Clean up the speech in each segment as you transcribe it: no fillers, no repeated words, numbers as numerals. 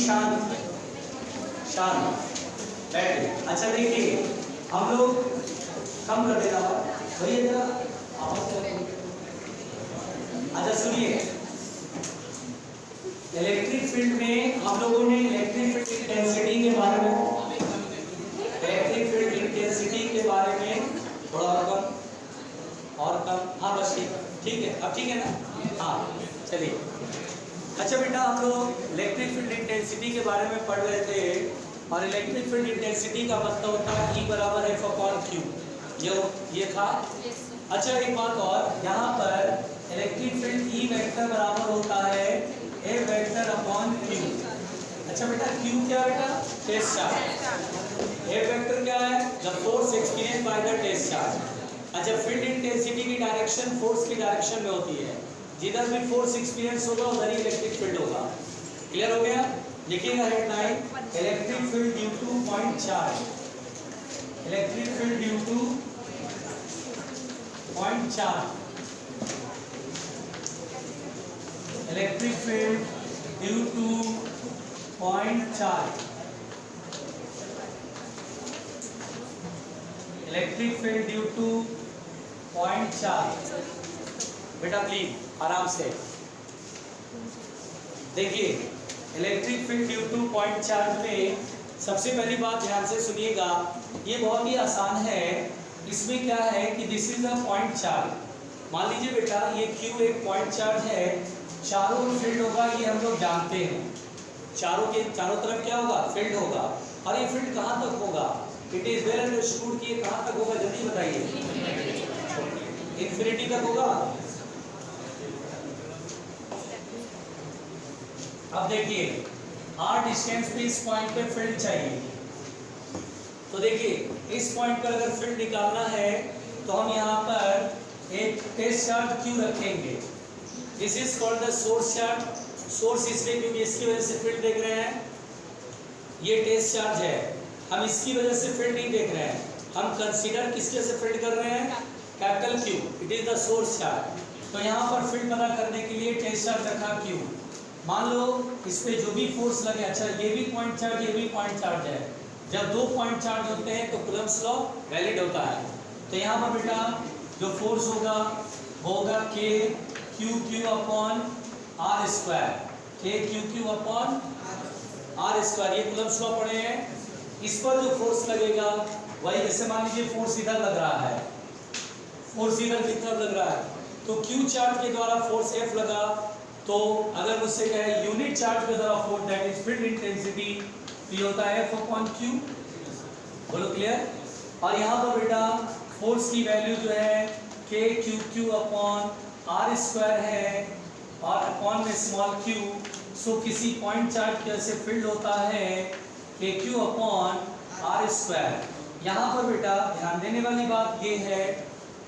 शांत शांत बैठे। अच्छा देखिए हम लोग कम कर देना भैया जरा आवाज करें। अच्छा सुनिए, इलेक्ट्रिक फील्ड में हम लोगों ने इलेक्ट्रिक फील्ड इंटेंसिटी के बारे में थोड़ा कम और कम, हाँ बस ठीक है, अब ठीक है ना, हाँ चलिए। अच्छा बेटा हम लोग इलेक्ट्रिक फील्ड इंटेंसिटी के बारे में पढ़ रहे थे और इलेक्ट्रिक फील्ड इंटेंसिटी का मतलब होता है E बराबर F अपॉन Q, ये था। अच्छा एक बात और, यहाँ पर इलेक्ट्रिक फील्ड E वेक्टर बराबर होता है F वेक्टर अपॉन Q। अच्छा बेटा Q क्या बेटा? Test charge. F वेक्टर क्या है? The force experience by the test charge. अच्छा फील्ड इंटेंसिटी की डायरेक्शन फोर्स की डायरेक्शन में होती है, जिधर भी फोर्स एक्सपीरियंस होगा उधर ही इलेक्ट्रिक फील्ड होगा। क्लियर हो गया? लिखिएगा headline, electric field due to point charge. Electric field due to point charge. Electric field due to point charge. Electric field due to point charge. बेटा प्लीज आराम से देखिए, electric field due to point charge में सबसे पहली बात ध्यान से सुनिएगा, ये बहुत ही आसान है। इसमें क्या है कि this is a point charge. मान लीजिए बेटा ये Q एक पॉइंट चार्ज है, चारों ओर फील्ड होगा, ये हम लोग जानते हैं। चारों तरफ क्या होगा? फील्ड होगा। और ये फील्ड कहाँ तक होगा? इट इज वेल अंडरस्टूड कि ये कहाँ तक होगा, जल्दी बताइए। इंफिनिटी तक होगा। अब देखिए r डिस्टेंस पे इस पॉइंट पे फील्ड चाहिए, तो देखिए इस पॉइंट पर अगर फील्ड निकालना है तो हम यहाँ पर एक टेस्ट चार्ज Q रखेंगे। This is called the source charge. Source इसलिए क्योंकि इसकी वजह से फील्ड देख रहे हैं, ये टेस्ट चार्ज है। हम इसकी वजह से फील्ड नहीं देख रहे हैं, हम कंसीडर किसके से फील्ड कर रहे हैं? Capital Q, it is the source charge. तो यहाँ पर फील्ड पता करने के लिए टेस्ट चार्ज रखा Q। मान लो इस पे जो भी फोर्स लगे, अच्छा ये भी पॉइंट चार्ज, ये भी पॉइंट चार्ज है। जब दो पॉइंट चार्ज होते हैं तो कूलम्ब्स लॉ वैलिड होता है। तो यहाँ पर बेटा जो फोर्स होगा वो होगा K Q upon R square. K Q upon R square, ये कूलम्ब्स लॉ पढ़े हैं। इस पर जो फोर्स लगेगा वही, जैसे मान लीजिए फोर्स इधर लग रहा है, फोर्स इधर की तरफ लग रहा है, तो Q चार्ज के द्वारा फोर्स F लगा, तो अगर मुझसे कहे यूनिट चार्ज के द्वारा force that is field intensity, ये होता है F अपॉन Q। बोलो क्लियर? और यहाँ पर बेटा फोर्स की वैल्यू जो है K Q upon R square है और अपॉन में स्मॉल q। सो किसी पॉइंट चार्ज की वजह से फील्ड होता है K Q upon R square. यहाँ पर बेटा ध्यान देने वाली बात ये है,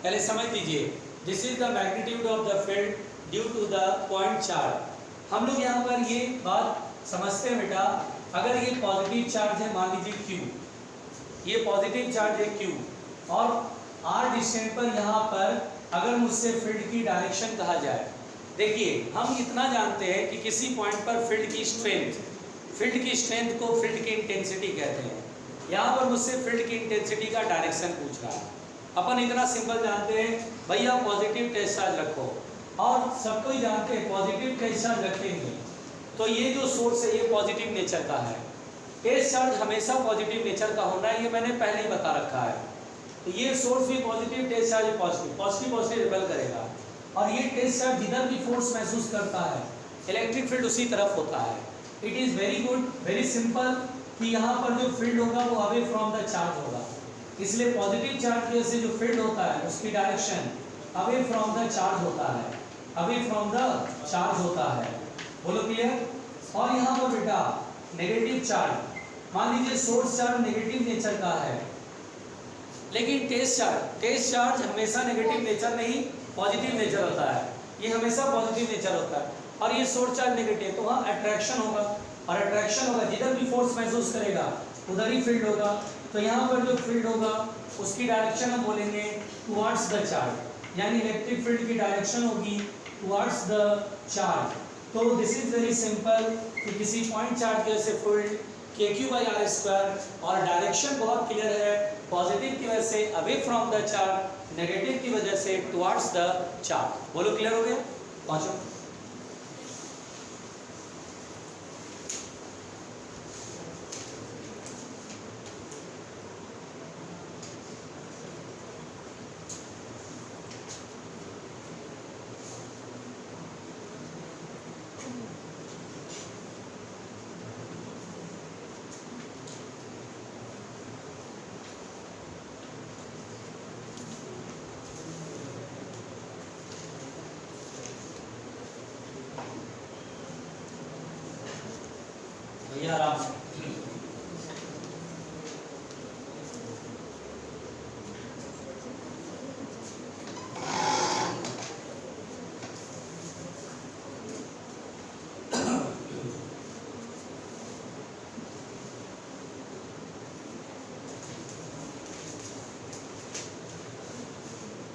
पहले समझ लीजिए, this is the magnitude of the field due to the point charge. हम लोग यहाँ पर ये बात समझते हैं बेटा, अगर ये पॉजिटिव चार्ज है, मान लीजिए Q, ये पॉजिटिव चार्ज है Q, और R डिस्टेंस पर यहाँ पर अगर मुझसे फील्ड की डायरेक्शन कहा जाए, देखिए हम इतना जानते हैं कि किसी पॉइंट पर फील्ड की स्ट्रेंथ को फील्ड की इंटेंसिटी कहते हैं। यहाँ पर मुझसे फील्ड की इंटेंसिटी का डायरेक्शन पूछ रहा है। अपन इतना सिंपल जानते हैं, भैया पॉजिटिव टेस्ट चार्ज रखो, और सबको ही जानते हैं पॉजिटिव टेस्ट चार्ज रखेंगे तो ये जो सोर्स है ये पॉजिटिव नेचर का है। टेस्ट चार्ज हमेशा पॉजिटिव नेचर का होना है, ये मैंने पहले ही बता रखा है। तो ये सोर्स भी पॉजिटिव, टेस्ट चार्ज भी पॉजिटिव रिपेल करेगा, और ये टेस्ट चार्ज जिधर भी फोर्स महसूस करता है इलेक्ट्रिक फील्ड उसी तरफ होता है। It is very good, very simple कि यहाँ पर जो फील्ड होगा वो अवे फ्रॉम द चार्ज होगा, इसलिए पॉजिटिव चार्ज की वजह से जो फील्ड होता है उसकी direction away from the charge होता है, अवे फ्रॉम द चार्ज होता है। बोलो क्लियर? और यहाँ पर बेटा नेगेटिव चार्ज, मान लीजिए सोर्स चार्ज नेगेटिव नेचर का है, लेकिन टेस्ट चार्ज हमेशा नेगेटिव नेचर नहीं पॉजिटिव नेचर होता है, ये हमेशा पॉजिटिव नेचर होता है। और ये सोर्स चार्ज नेगेटिव, तो वहाँ अट्रैक्शन होगा, और अट्रैक्शन होगा जिधर भी फोर्स महसूस करेगा उधर ही फील्ड होगा। तो यहाँ पर जो फील्ड होगा उसकी डायरेक्शन हम बोलेंगे टुवर्ड्स द चार्ज, यानी इलेक्ट्रिक फील्ड की डायरेक्शन होगी टुवर्ड्स द चार्ज। तो दिस इज वेरी सिंपल कि किसी पॉइंट चार्ज की वजह से फील्ड kq/r² और डायरेक्शन बहुत क्लियर है, पॉजिटिव की वजह से away from the charge, negative की वजह से टुवर्ड्स द चार्ज। बोलो क्लियर हो गया? पहुंचो। भैया आराम से।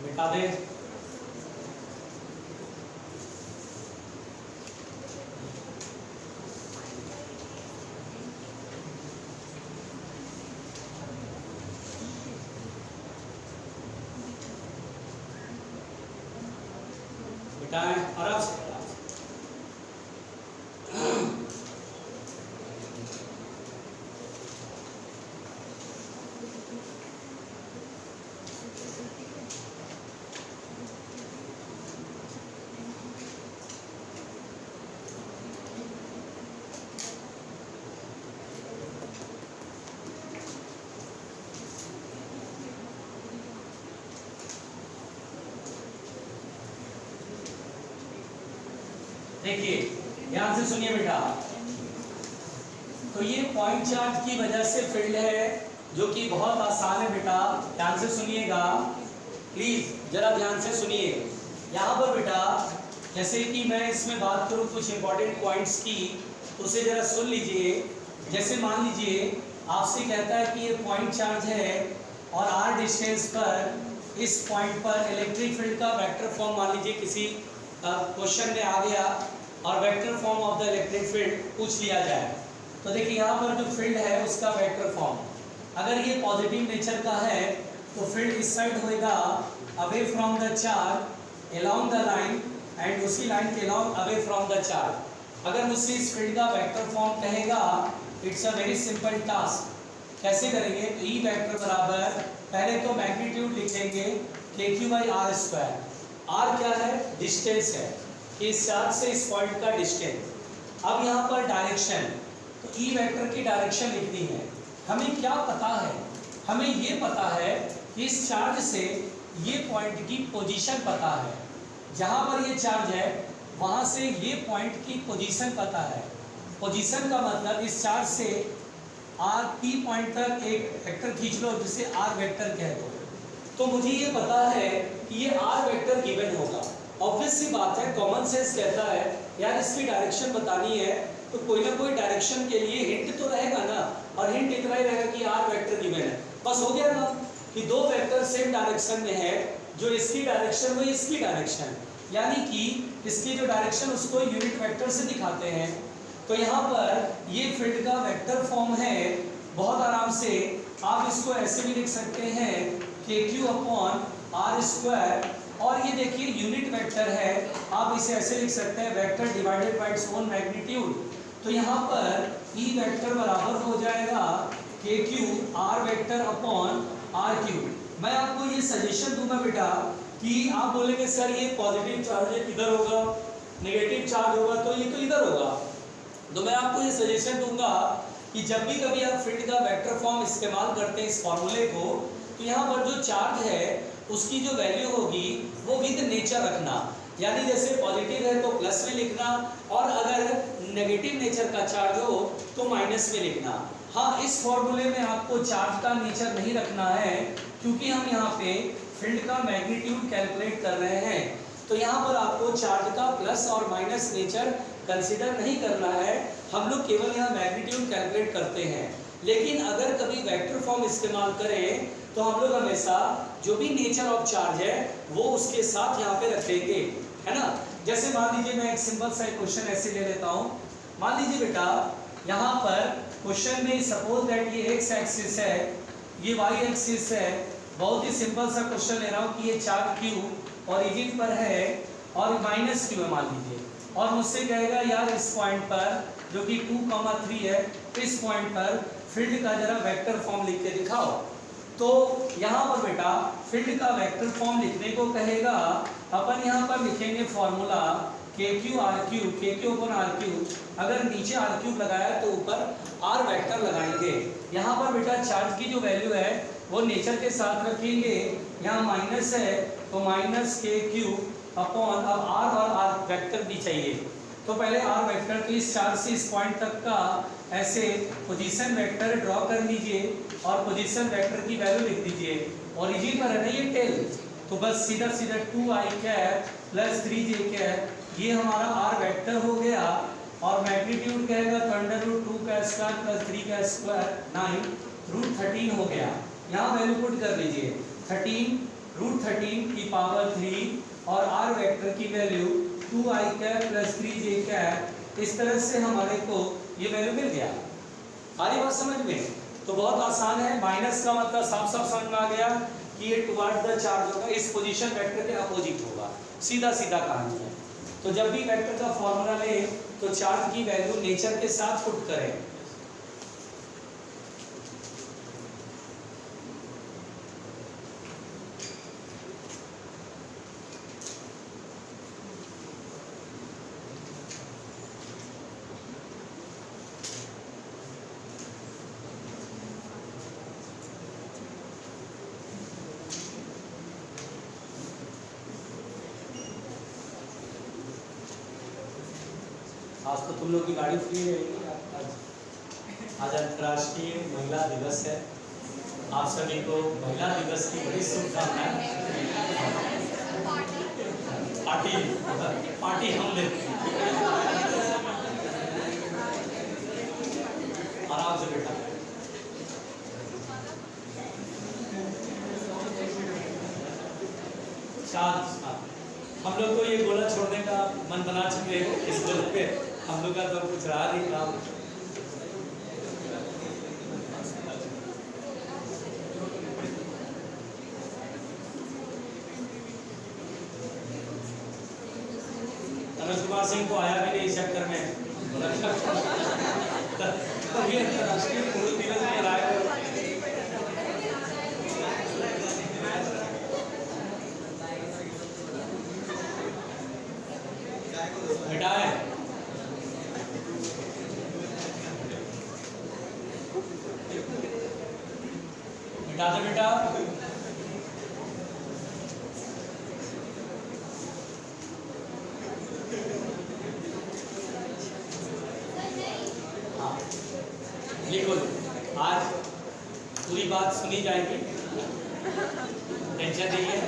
मिटा दे। मिटाएं आराम से। देखिए ध्यान से सुनिए बेटा, तो ये पॉइंट चार्ज की वजह से फील्ड है जो कि बहुत आसान है बेटा। ध्यान से सुनिएगा प्लीज, जरा ध्यान से सुनिए। यहाँ पर बेटा जैसे कि मैं इसमें बात करूँ कुछ इंपॉर्टेंट पॉइंट्स की, तो उसे जरा सुन लीजिए। जैसे मान लीजिए आपसे कहता है कि ये पॉइंट चार्ज है और r डिस्टेंस पर इस पॉइंट पर इलेक्ट्रिक फील्ड का वेक्टर फॉर्म मान लीजिए किसी क्वेश्चन में आ गया और vector form of the electric field पूछ लिया जाए। तो देखिए यहाँ पर जो फील्ड है उसका वेक्टर फॉर्म, अगर ये पॉजिटिव नेचर का है तो फील्ड इस साइड होएगा away from the charge along the line and उसी लाइन के along away from the charge. अगर मुझसे इस फील्ड का वेक्टर फॉर्म कहेगा, it's a very simple task. कैसे करेंगे? तो ई वेक्टर बराबर पहले तो मैग्नीट्यूड लिखेंगे kq/r²। r क्या है? डिस्टेंस है, इस चार्ज से इस पॉइंट का डिस्टेंस। अब यहाँ पर डायरेक्शन, तो ई वेक्टर की डायरेक्शन लिखनी है। हमें क्या पता है? हमें ये पता है कि इस चार्ज से ये पॉइंट की पोजीशन पता है, जहाँ पर ये चार्ज है वहाँ से ये पॉइंट की पोजीशन पता है। पोजीशन का मतलब इस चार्ज से आर पी पॉइंट तक एक वेक्टर खींच लो जिसे आर वेक्टर कह दो। तो मुझे ये पता है कि ये आर वेक्टर गिवन होगा। ऑब्वियस सी बात है, कॉमन सेंस कहता है यार इसकी डायरेक्शन बतानी है तो कोई ना कोई डायरेक्शन के लिए हिंट तो रहेगा ना, और हिंट इतना ही रहेगा कि आर वेक्टर गिवन है। बस हो गया ना कि दो वेक्टर सेम डायरेक्शन में है, जो इसकी डायरेक्शन वो इसकी डायरेक्शन, यानी कि इसकी जो डायरेक्शन उसको यूनिट वेक्टर से दिखाते हैं। तो यहाँ पर ये फील्ड का वेक्टर फॉर्म है, बहुत आराम से आप इसको ऐसे भी लिख सकते हैं kq/r², और ये देखिए यूनिट वेक्टर है, आप इसे ऐसे लिख सकते हैं vector divided by its own magnitude. तो यहाँ पर ई वेक्टर बराबर हो जाएगा kq/r²। मैं आपको ये सजेशन दूंगा बेटा कि आप बोलेंगे सर ये पॉजिटिव चार्ज इधर होगा, नेगेटिव चार्ज होगा तो ये तो इधर होगा। तो मैं आपको ये सजेशन दूंगा कि जब भी कभी आप फील्ड का वेक्टर फॉर्म इस्तेमाल करते हैं इस फॉर्मूले को, तो यहाँ पर जो चार्ज है उसकी जो वैल्यू होगी वो विद नेचर रखना, यानी जैसे पॉजिटिव है तो प्लस में लिखना, और अगर नेगेटिव नेचर का चार्ज हो तो माइनस में लिखना। हाँ, इस फॉर्मूले में आपको चार्ज का नेचर नहीं रखना है क्योंकि हम यहाँ पे फील्ड का मैग्नीट्यूड कैलकुलेट कर रहे हैं। तो यहाँ पर आपको चार्ज का प्लस और माइनस नेचर कंसीडर नहीं करना है, हम लोग केवल यहाँ मैग्नीट्यूड कैलकुलेट करते हैं। लेकिन अगर कभी वेक्टर फॉर्म इस्तेमाल करें तो हम लोग हमेशा जो भी नेचर ऑफ चार्ज है वो उसके साथ यहाँ पे रखेंगे, है ना। जैसे मान लीजिए मैं एक सिंपल सा क्वेश्चन ऐसे ले लेता हूँ। मान लीजिए बेटा यहाँ पर क्वेश्चन में सपोज दैट ये एक्स एक्सिस है, ये वाई एक्सिस है। बहुत ही सिंपल सा क्वेश्चन ले रहा हूँ कि ये चार्ज क्यू ओरिजिन पर है और माइनस क्यू है मान लीजिए, और मुझसे कहेगा यार इस पॉइंट पर जो कि 2,3 है, इस पॉइंट पर फील्ड का जरा वेक्टर फॉर्म लिख के दिखाओ। तो यहाँ पर बेटा फील्ड का वेक्टर फॉर्म लिखने को कहेगा, अपन यहाँ पर लिखेंगे फॉर्मूला के क्यू आर क्यू, के क्यू अपन आर क्यू। अगर नीचे आर क्यूब लगाया तो ऊपर आर वेक्टर लगाएंगे। यहाँ पर बेटा चार्ज की जो वैल्यू है वो नेचर के साथ रखेंगे, यहाँ माइनस है तो माइनस के क्यू अपॉन, अब आर और आर वेक्टर भी चाहिए। तो पहले आर वेक्टर तो इस चार्ज से इस पॉइंट तक का ऐसे पोजीशन वेक्टर ड्रॉ कर लीजिए और पोजीशन वेक्टर की वैल्यू लिख दीजिए। ओरिजिन पर है ना ये टेल, तो बस सीधा सीधा 2i cap plus 3j cap, ये हमारा आर वेक्टर हो गया। और मैग्नीट्यूड कहेगा तो अंडर रूट 2 का स्क्वायर प्लस 3 का स्क्वायर 9 रूट 13 हो गया। यहाँ वैल्यू पुट कर लीजिए 13 रूट 13 की पावर 3 और आर वेक्टर की value 2i cap plus 3j cap. इस तरह से हमारे को ये वैल्यू मिल गया। आ रही बात समझ में? तो बहुत आसान है। माइनस का मतलब साफ साफ समझ में आ गया कि ये टुवर्ड्स द चार्ज होगा, इस पोजीशन वेक्टर के अपोजिट होगा। सीधा सीधा कहानी है। तो जब भी वेक्टर का फॉर्मूला ले तो चार्ज की वैल्यू नेचर के साथ पुट करें। आज तो तुम लोग की गाड़ी फ्री रहेगी। आज अंतर्राष्ट्रीय महिला दिवस है। आप सभी को महिला दिवस की बड़ी शुभकामनाएं। पार्टी पार्टी हम लेते हैं। आराम से बेटा। हम लोग को ये गोला छोड़ने का मन बना चुके हैं। इस गोले पे हम लोग का तो कुछ रहा नहीं काम। मनोज कुमार सिंह को आया भी नहीं इस चक्कर में। कभी अंतर्राष्ट्रीय पुरुष दिवस में राय मिटाए। मिटा दे बेटा। हाँ लिखो, आज पूरी बात सुनी जाएगी, टेंशन नहीं है।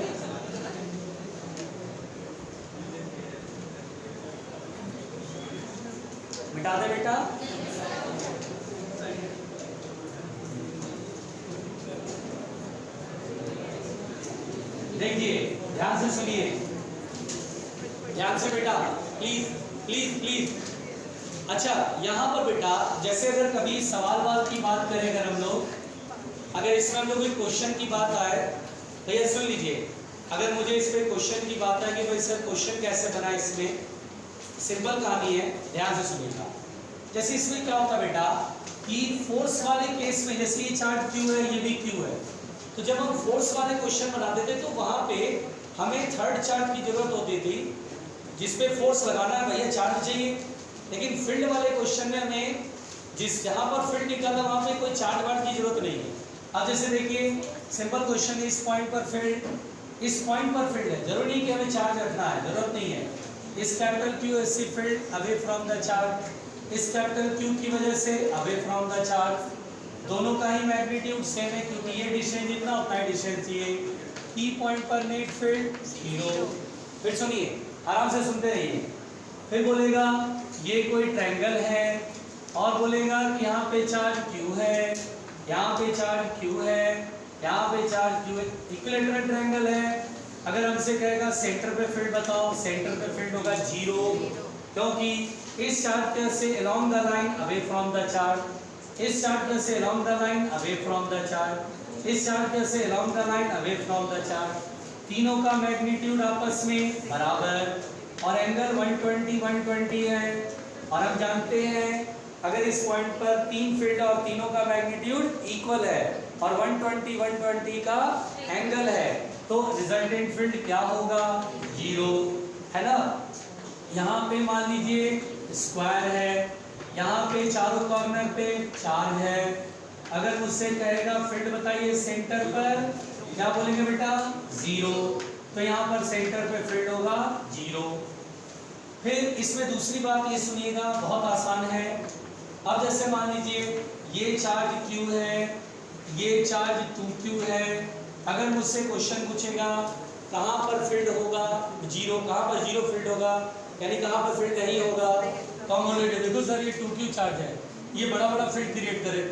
मिटा दे बेटा। देखिए ध्यान से सुनिए, ध्यान से बेटा, प्लीज प्लीज प्लीज। अच्छा यहाँ पर बेटा जैसे अगर कभी सवाल वाल की बात करें, अगर हम लोग, अगर इसमें हम लोग कोई क्वेश्चन की बात आए तो ये सुन लीजिए। अगर मुझे इस पर क्वेश्चन की बात आए कि भाई इसका क्वेश्चन कैसे बना, इसमें सिंपल कहानी है, ध्यान से सुनिएगा। जैसे इसमें क्या होता बेटा कि फोर्स वाले केस में, जैसे ये चार्ज क्यू है, ये भी क्यू है, तो जब हम फोर्स वाले क्वेश्चन बनाते थे तो वहां पे हमें थर्ड चार्ज की जरूरत होती थी जिसपे फोर्स लगाना है, भैया चार्ज चाहिए। लेकिन फील्ड वाले क्वेश्चन में हमें जहाँ पर फील्ड निकालना वहां पे कोई चार्ज वार्ज की जरूरत नहीं है। अब जैसे देखिए सिंपल क्वेश्चन है, इस पॉइंट पर फील्ड, इस पॉइंट पर फील्ड है, जरूरी नहीं कि हमें चार्ज रखना है, जरूरत नहीं है। इस कैपिटल क्यू ऐसी field away from the charge, इस कैपिटल क्यू की वजह से अवे फ्रॉम द चार्ज, दोनों का ही मैग्नीट्यूड सेम है क्योंकि ये डिस्टेंस जितना होता है डिस्टेंस ये। ई पॉइंट पर नेट फील्ड 0। फिर सुनिए, आराम से सुनते रहिए। फिर बोलेगा ये कोई ट्रायंगल है और बोलेगा कि यहाँ पे चार्ज क्यू है, यहाँ पे चार्ज क्यू है, यहाँ पे चार्ज क्यू है, इक्विलैटरल ट्रायंगल है। अगर हमसे कहेगा सेंटर पे फील्ड बताओ, सेंटर पे फील्ड होगा 0, क्योंकि इस चार्ज के से along the line away from the charge, इस चार्ज के से along the line away from the charge, इस चार्ज के से along the line away from the charge, तीनों का मैग्नीट्यूड आपस में बराबर और एंगल 120 120 है। और हम जानते हैं अगर इस पॉइंट पर तीन फील्ड और तीनों का मैग्नीट्यूड इक्वल है और 120 120 का एंगल है, तो रिजल्टेंट फील्ड क्या होगा? 0, है ना। यहाँ पे मान लीजिए स्क्वायर है, यहाँ पे चारों कॉर्नर पे चार्ज है। अगर मुझसे कहेगा फील्ड बताइए सेंटर पर, क्या बोलेंगे बेटा? 0, तो यहाँ पर सेंटर पे फील्ड होगा 0। फिर इसमें दूसरी बात ये सुनिएगा, बहुत आसान है। अब जैसे मान लीजिए ये चार्ज Q है, ये चार्ज 2Q है। अगर मुझसे क्वेश्चन पूछेगा कहाँ पर फील्ड होगा 0, कहाँ पर 0 फील्ड होगा, यानी कहाँ पर फील्ड नहीं होगा, तो हम बोलेंगे देखो सर ये 2Q चार्ज है, ये बड़ा बड़ा फील्ड क्रिएट करे,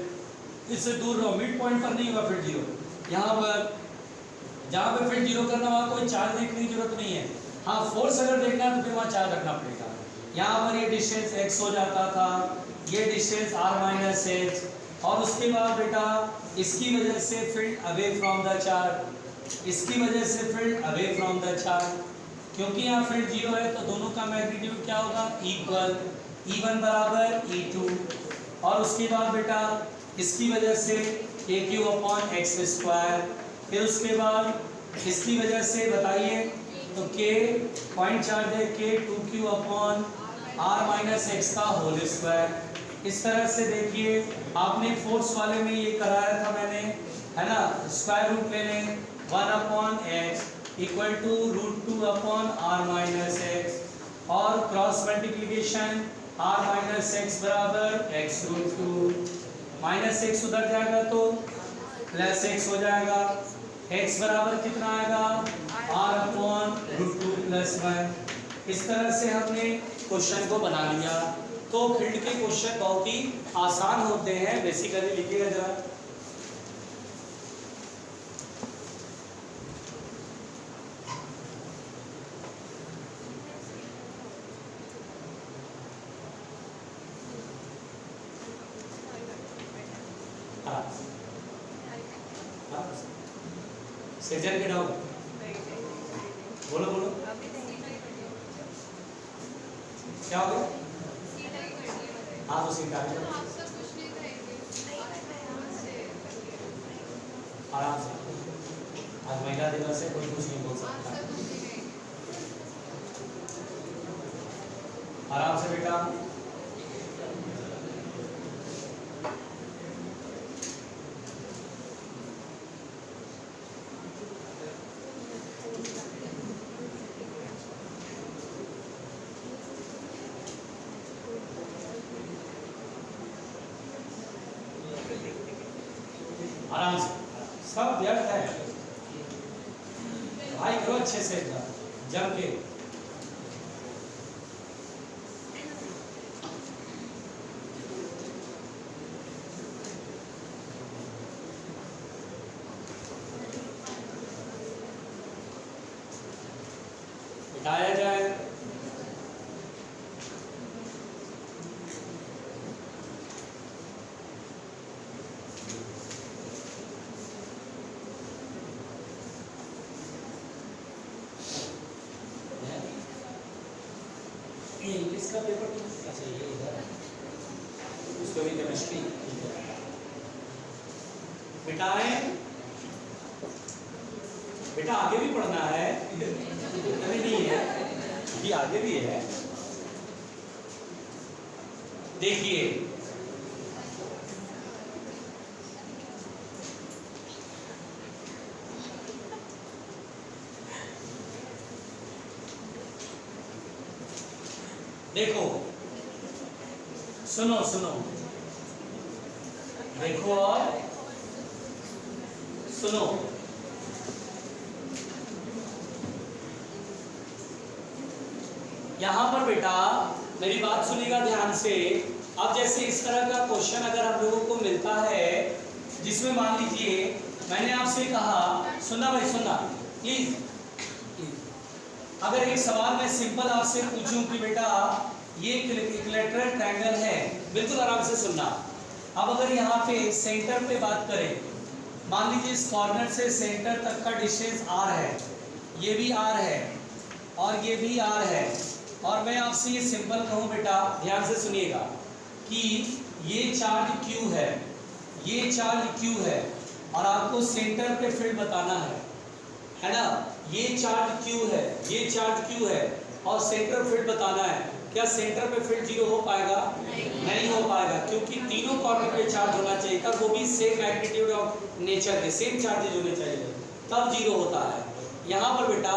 इससे दूर रहो, मिड पॉइंट पर नहीं होगा फील्ड 0। यहाँ पर जहाँ पे फील्ड 0 करना वहाँ कोई चार्ज देखने की जरूरत नहीं है। हाँ, फोर्स अगर देखना है तो फिर वहाँ चार्ज रखना पड़ेगा। यहाँ पर ये डिस्टेंस x हो जाता था, ये डिस्टेंस r - x, और उसके बाद बेटा इसकी वजह से field away from the charge, इसकी वजह से field away from the charge, क्योंकि यहाँ फील्ड 0 है तो दोनों का मैग्नीट्यूड क्या होगा? इक्वल, E1 बराबर E2। और उसके बाद बेटा इसकी वजह से KQ/x², फिर उसके बाद इसकी वजह से बताइए तो K पॉइंट चार्ज है K 2Q/r - x का होल स्क्वायर। इस तरह से देखिए आपने फोर्स वाले में ये कराया था मैंने, है ना, स्क्वायर रूट ले लें 1/x = √2/r - x, और क्रॉस मल्टीप्लिकेशन r - x बराबर x√2, -x उधर जाएगा तो +x हो जाएगा, x बराबर कितना आएगा? r/√2 + 1। इस तरह से हमने क्वेश्चन को बना लिया। तो फील्ड के क्वेश्चन बहुत ही आसान होते हैं, बेसिकली लिखिएगा जरा। सृजन के डाउट बोलो बोलो, क्या हो गया? हाँ तो सीधा आराम से, आज महिला दिवस है, कोई कुछ नहीं बोल सकता, आराम से बेटा। आराम से, सब व्यर्थ है भाई, करो अच्छे से जम के। बिठाया जाए, इंग्लिश का पेपर तो अच्छा ये इधर उसको भी केमिस्ट्री बिठाएं बेटा, आगे भी पढ़ना है, अभी नहीं है, ये आगे भी है। देखिए देखो, सुनो सुनो, देखो और सुनो। यहां पर बेटा मेरी बात सुनिएगा ध्यान से। अब जैसे इस तरह का क्वेश्चन अगर हम लोगों को मिलता है जिसमें मान लीजिए मैंने आपसे कहा, सुनना भाई सुनना प्लीज, अगर एक सवाल मैं सिंपल आपसे पूछूं कि बेटा ये इक्विलैटरल ट्रायंगल है, बिल्कुल आराम से सुनना। अब अगर यहाँ पे सेंटर पे बात करें, मान लीजिए इस कॉर्नर से सेंटर तक का डिस्टेंस r है, ये भी r है और ये भी r है, और मैं आपसे ये सिंपल कहूँ बेटा, ध्यान से सुनिएगा कि ये चार्ज q है, ये चार्ज q है और आपको सेंटर पे फील्ड बताना है ना। ये चार्ज q है, ये चार्ज q है और सेंटर फील्ड बताना है। क्या सेंटर पे फील्ड जीरो हो पाएगा? नहीं हो पाएगा, क्योंकि तीनों कॉर्नर पे चार्ज होना चाहिए था, वो भी सेम मैग्नीट्यूड ऑफ नेचर के, सेम चार्जेज होने चाहिए, तब जीरो होता है। यहाँ पर बेटा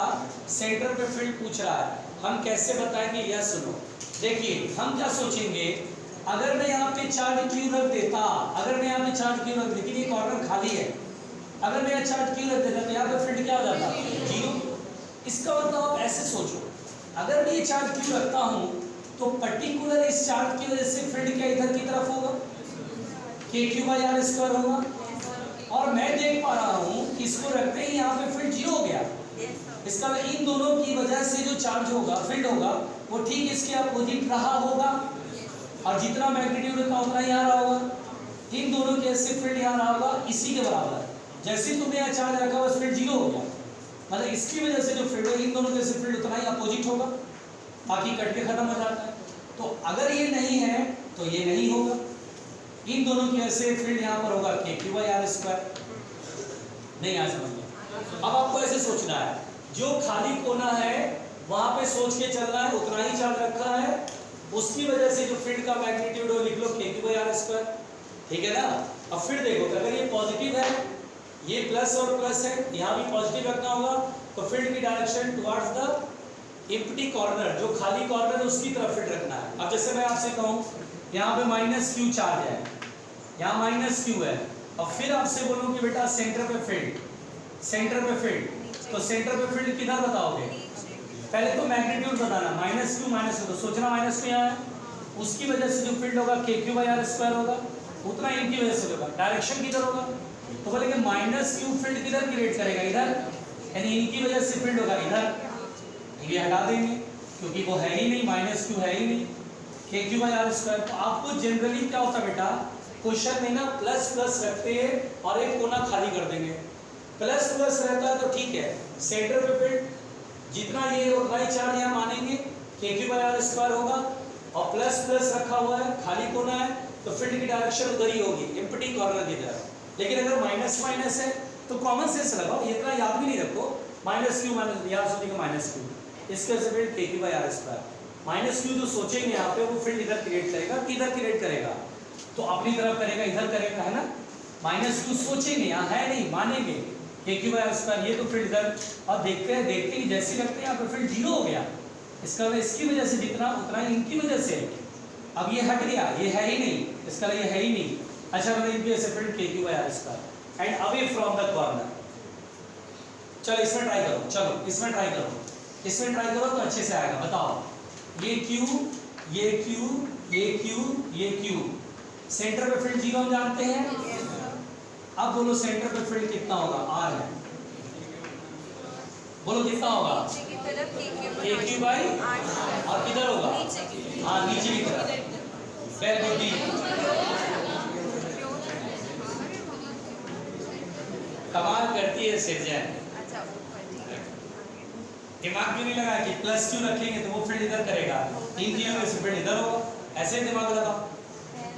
सेंटर पे फील्ड पूछ रहा है, हम कैसे बताएंगे? यह सुनो, देखिए हम क्या सोचेंगे, अगर मैं यहाँ पे चार्ज क्यू रख देता, अगर मैं यहाँ पे चार्ज क्यू रख, लेकिन ये कॉर्नर खाली है, अगर मैं यहाँ चार्ज क्यू रख देता तो यहाँ पे फील्ड क्या हो जाता? जीरो। इसका मतलब आप ऐसे सोचो, अगर मैं ये चार्ज क्यू रखता हूँ तो पर्टिकुलर इस चार्ज की वजह से फील्ड क्या इधर की तरफ होगा? KQ/r² होगा। और मैं देख पा रहा हूँ कि इसको रखते ही यहाँ पे फील्ड जीरो हो गया। इसका इन दोनों की वजह से जो चार्ज होगा, फील्ड होगा, वो ठीक इसके अपोजिट रहा होगा और जितना मैग्नीट्यूड था उतना ही आ रहा होगा। इन दोनों के से फील्ड यहाँ रहा होगा, इसी के बराबर। जैसे तुमने यहाँ चार्ज रखा बस फील्ड जीरो हो गया, मतलब इसकी वजह से जो फील्ड है इन दोनों के से फील्ड उतना ही अपोजिट होगा, बाकी कट के खत्म हो जाता है। तो अगर ये नहीं है तो ये नहीं होगा, इन दोनों की वजह से फील्ड यहाँ पर होगा KQ/r²। नहीं आ समझ में? अब आपको ऐसे सोचना है, जो खाली कोना है वहां पे सोच के चलना है, उतना ही चार्ज रखा है, उसकी वजह से जो फील्ड का मैग्नीट्यूड हो लिख लो KQ/r², ठीक है ना। अब फिर देखो, अगर ये पॉजिटिव है, ये प्लस और प्लस है, यहाँ भी पॉजिटिव रखना होगा, तो फील्ड की direction towards the empty corner, जो खाली कॉर्नर है उसकी तरफ फील्ड रखना है। अब जैसे मैं आपसे कहूँ यहाँ पे -q चार्ज है, यहाँ -q है, और फिर आपसे बोलूँ कि बेटा सेंटर पे फील्ड, सेंटर पे फील्ड, तो सेंटर पे फील्ड किधर बताओगे? पहले तो मैग्नीट्यूड बताना, -q, तो सोचना -q यहाँ है, उसकी वजह से जो फील्ड होगा KQ/r² होगा, उतना इनकी वजह से होगा। डायरेक्शन किधर होगा? तो बोलेंगे -q फील्ड किधर क्रिएट करेगा? इधर, यानी इनकी वजह से फील्ड होगा इधर। ये हटा देंगे क्योंकि वो है ही नहीं, -q है ही नहीं, KQ/r²। तो आपको जनरली क्या होता है बेटा, क्वेश्चन में ना प्लस प्लस रखते हैं और एक कोना खाली कर देंगे। प्लस प्लस रहता है तो ठीक है, सेंटर पे फील्ड जितना ये उतना ही चार्ज यहाँ मानेंगे, KQ/r² होगा, और प्लस प्लस रखा हुआ है, खाली कोना है, तो फील्ड की डायरेक्शन उधर ही होगी, एम्प्टी कॉर्नर की तरफ। लेकिन अगर माइनस माइनस है तो कॉमन सेंस लगाओ, इतना याद भी नहीं रखो, -q याद सोचेंगे -q, इसके वजह से फील्ड KQ/r²। -q जो सोचेंगे यहाँ पे वो फील्ड इधर क्रिएट करेगा, किधर क्रिएट करेगा? तो अपनी तरफ करेगा, इधर करेगा, है ना। -q सोचेंगे, यहाँ है नहीं, मानेंगे KQ/r², ये तो फील्ड इधर। और देखते हैं ही जैसे लगते हैं यहाँ पे फील्ड जीरो हो गया, इसका इसकी वजह से जितना उतना इनकी वजह से। अब ये हट गया, ये है ही नहीं, इसका ये है ही नहीं। अच्छा, मतलब इनकी वजह से field KQ/r² and away from the corner. चलो इसमें ट्राई करो, चलो इसमें ट्राई करो, इसमें ट्राई करो तो अच्छे से आएगा। बताओ, ये Q, ये Q, ये Q, ये Q, सेंटर पे फील्ड जीरो हम जानते हैं। अब बोलो सेंटर पे फील्ड कितना होगा? R है, बोलो कितना होगा? KQ/r, और किधर होगा? हाँ, नीचे की तरफ। वेरी गुड, कमाल करती है सिरजैन। दिमाग भी नहीं लगा कि प्लस क्यों रखेंगे तो वो फील्ड इधर करेगा, इन की वजह से फील्ड इधर होगा, ऐसे दिमाग लगाओ,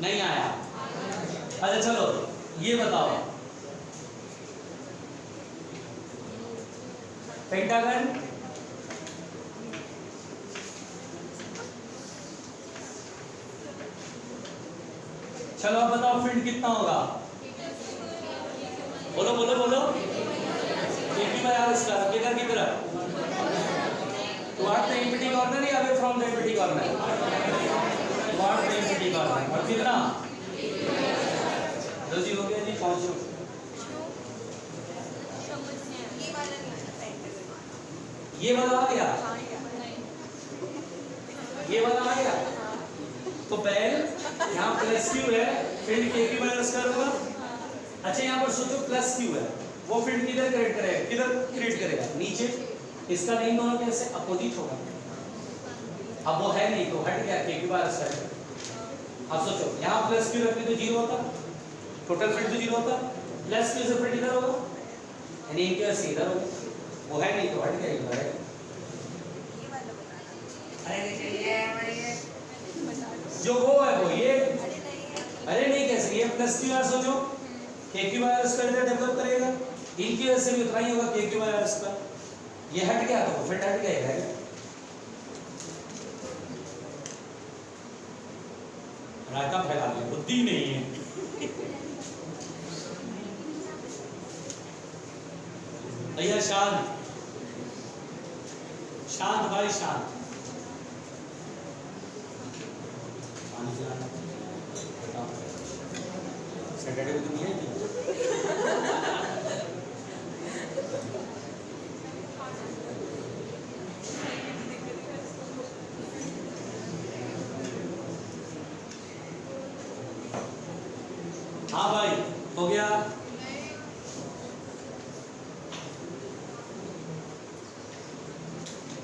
नहीं आया। अच्छा चलो ये बताओ, पेंटागन, चलो अब बताओ फील्ड कितना होगा? बोलो बोलो बोलो, KQ/r², किधर की तरफ? टुवर्ड्स द एम्प्टी कॉर्नर या away from the empty corner? Towards the empty corner. और कितना? जल्दी हो गया जी, पहुंचो। ये वाला आ गया, ये वाला आ गया, तो पहले यहाँ +q है, फील्ड KQ/r² होगा। अच्छा यहाँ पर सोचो +q है, वो फील्ड किधर क्रिएट करेगा? किधर क्रिएट करेगा? नीचे, इसका नहीं दोनों कैसे अपोजिट होगा। अब वो है नहीं तो हट गया के क्यू बार साइड। अब सोचो यहाँ प्लस क्यू रखते तो जीरो होता, टोटल फील्ड तो जीरो होता, प्लस क्यू से फील्ड इधर होगा यानी इनके से इधर होगा, वो है नहीं तो हट गया इधर है। जो वो है वो ये, अरे नहीं कैसे ये प्लस क्यू आर सोचो के क्यू आर स्क्वायर डेवलप करेगा, इनकी वजह से भी उतना ही होगा के क्यू आर स्क्वायर, ये हट गया तो फिर हट गया है। रायता फैला दिया, बुद्धि नहीं है। भैया शांत शांत भाई शांत, सैटरडे को तो नहीं है। हाँ भाई हो गया।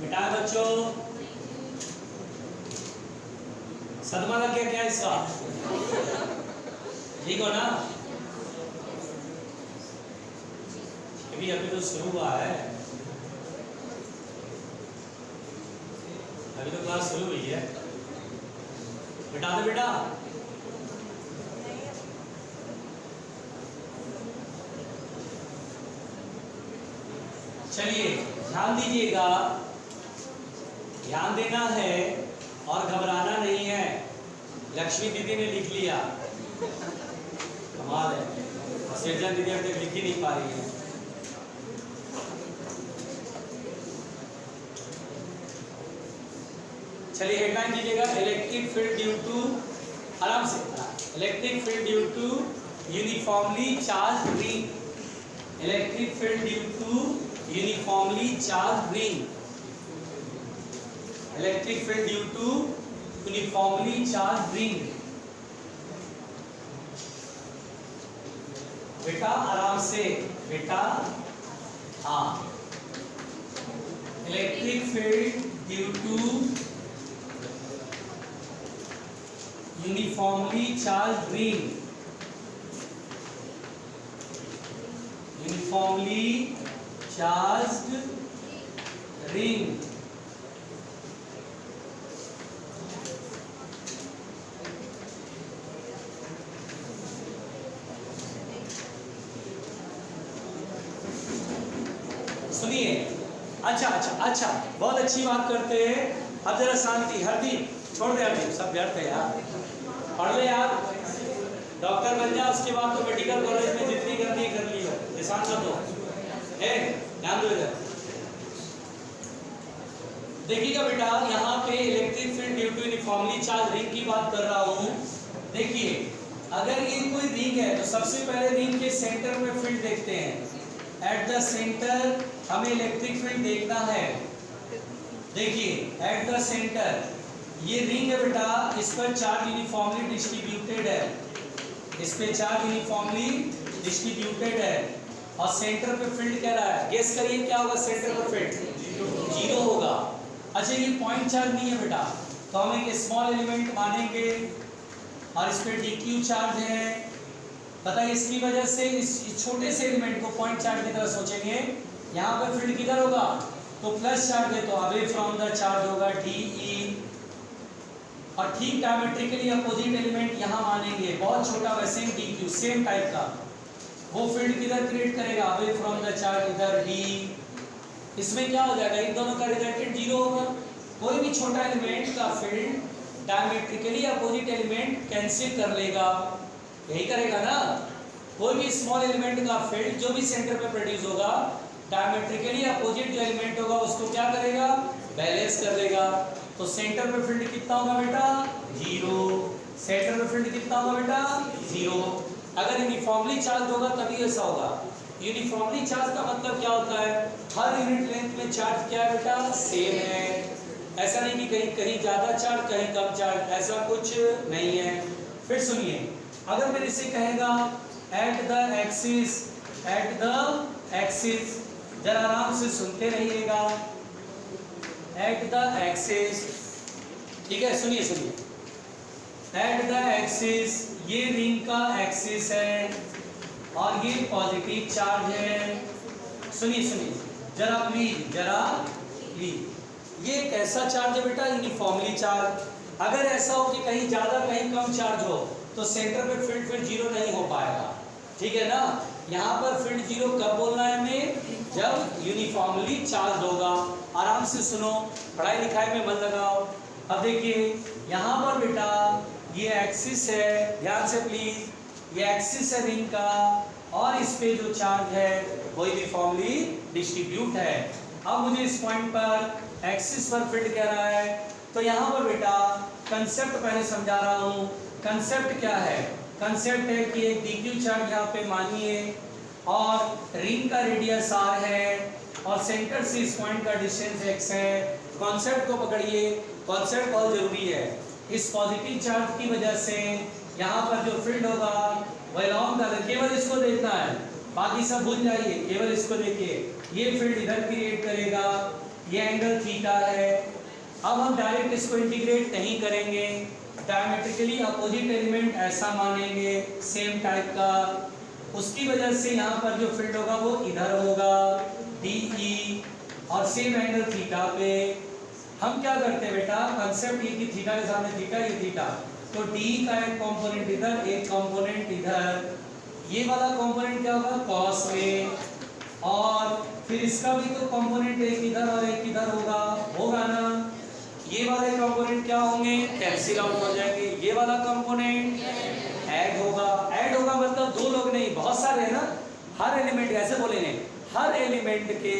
मिटाए बच्चों, सदमा का क्या क्या है इसका, ठीक हो ना? अभी तो शुरू हुआ है, अभी तो क्लास शुरू हुई है। मिटा दे बेटा। चलिए ध्यान दीजिएगा, ध्यान देना है और घबराना नहीं है। लक्ष्मी दीदी ने लिख लिया, कमाल है, सृजन दीदी अब तक लिख ही नहीं पा रही है। चलिए हेडलाइन दीजिएगा, इलेक्ट्रिक फील्ड ड्यू टू, आराम से, electric field due to uniformly charge ring, electric field due to uniformly charge ring, electric field due to uniformly charge ring. बेटा आराम से बेटा, हाँ, electric field due to uniformly charge ring, uniformly charged ring. सुनिए, अच्छा अच्छा अच्छा, बहुत अच्छी बात करते हैं। अब जरा शांति, हरदीप छोड़ दे, हरदीप सब व्यर्थ है यार, पढ़ ले यार, डॉक्टर बन जा, उसके बाद तो मेडिकल कॉलेज में जितनी करनी है कर लियो, निशान मत दो, ध्यान दो इधर। देखिएगा बेटा, यहाँ पे electric field due to uniformly charge ring की बात कर रहा हूँ। देखिए अगर ये कोई रिंग है तो सबसे पहले रिंग के सेंटर में फील्ड देखते हैं। एट द सेंटर हमें इलेक्ट्रिक फील्ड देखना है। देखिए एट द सेंटर ये रिंग है बेटा, इस पर चार्ज यूनिफॉर्मली डिस्ट्रीब्यूटेड है, इस पे चार्ज यूनिफॉर्मली डिस्ट्रीब्यूटेड है और सेंटर पे फील्ड कह रहा है। गेस करिए क्या होगा सेंटर पर फील्ड? जीरो होगा। अच्छा ये पॉइंट चार्ज नहीं है बेटा, तो हम एक स्मॉल एलिमेंट मानेंगे और इस पे dq चार्ज है। बताइए इसकी वजह से इस छोटे से एलिमेंट को पॉइंट चार्ज की तरह सोचेंगे। यहाँ पर फील्ड किधर होगा? तो प्लस चार्ज है तो अवे फ्रॉम द चार्ज होगा de, और ठीक डायमेट्रिकली अपोजिट एलिमेंट यहाँ मानेंगे, बहुत छोटा वैसे ही dq सेम टाइप का, वो फील्ड किधर क्रिएट करेगा? अवे फ्रॉम द चार्ज इधर d। इसमें क्या हो जाएगा? इन दोनों का रिजल्टेंट जीरो होगा। कोई भी छोटा एलिमेंट का field diametrically opposite element cancel कर लेगा, यही करेगा ना। कोई भी स्मॉल एलिमेंट का फील्ड जो भी सेंटर पे प्रोड्यूस होगा, डायमेट्रिकली अपोजिट जो एलिमेंट होगा उसको क्या करेगा? बैलेंस कर देगा। तो सेंटर पे फील्ड कितना होगा बेटा? जीरो। सेंटर पे फील्ड कितना होगा बेटा? जीरो। अगर यूनिफॉर्मली चार्ज होगा तभी ऐसा होगा। यूनिफॉर्मली चार्ज का मतलब क्या होता है? हर यूनिट लेंथ में चार्ज क्या है बेटा? सेम है। ऐसा नहीं कि कहीं कहीं ज्यादा चार्ज कहीं कम चार्ज, ऐसा कुछ नहीं है। फिर सुनिए, अगर मेरे से कहेगा at the axis, at the axis, जरा आराम से सुनते रहिएगा। एट द एक्सिस, ठीक है, सुनिए सुनिए, एट द एक्सिस, ये रिंग का एक्सिस है और ये पॉजिटिव चार्ज है। सुनिए सुनिए जरा प्लीज, जरा प्लीज, ये एक ऐसा चार्ज है बेटा यूनिफॉर्मली चार्ज। अगर ऐसा हो कि कहीं ज्यादा कहीं कम चार्ज हो तो सेंटर पे फील्ड फिर जीरो नहीं हो पाएगा, ठीक है ना। यहाँ पर फील्ड जीरो कब बोलना है हमें, जब यूनिफॉर्मली चार्ज होगा। आराम से सुनो, पढ़ाई लिखाई में मन लगाओ। अब देखिए यहाँ पर बेटा ये एक्सिस है, ध्यान से प्लीज, ये एक्सिस है रिंग का और इस पे जो चार्ज है वो यूनिफॉर्मली डिस्ट्रीब्यूट है। अब मुझे इस पॉइंट पर एक्सिस पर फील्ड कह रहा है, तो यहाँ पर बेटा कंसेप्ट पहले समझा रहा हूँ। कंसेप्ट क्या है, कंसेप्ट है कि एक dq चार्ज यहाँ पे मानिए और रिंग का रेडियस r है और सेंटर से इस पॉइंट का डिस्टेंस x है। कॉन्सेप्ट को पकड़िए, कॉन्सेप्ट बहुत जरूरी है। इस पॉजिटिव चार्ज की वजह से यहाँ पर जो फील्ड होगा वह अलॉन्ग द, केवल इसको देखना है, बाकी सब भूल जाइए, केवल इसको देखिए। ये फील्ड इधर क्रिएट करेगा, ये एंगल थीटा है। अब हम डायरेक्ट इसको इंटीग्रेट नहीं करेंगे, डायमेट्रिकली अपोजिट एलिमेंट ऐसा मानेंगे सेम टाइप का, उसकी वजह से यहाँ पर जो फील्ड होगा वो इधर होगा DE और सेम एंगल थीटा पे। हम क्या करते हैं बेटा, कंसेप्ट ये कि थीटा के सामने थीटा, ये थीटा, तो D का एक कंपोनेंट इधर, एक कंपोनेंट इधर, ये वाला कंपोनेंट क्या होगा कॉस में, और फिर इसका भी तो कंपोनेंट एक इधर और एक इधर होगा ना। ये वाले कंपोनेंट क्या होंगे, कैंसिल आउट हो जाएंगे, ये वाला कंपोनेंट ऐड होगा मतलब दो लोग नहीं, बहुत सारे है ना। हर एलिमेंट, ऐसे बोले नहीं, हर एलिमेंट के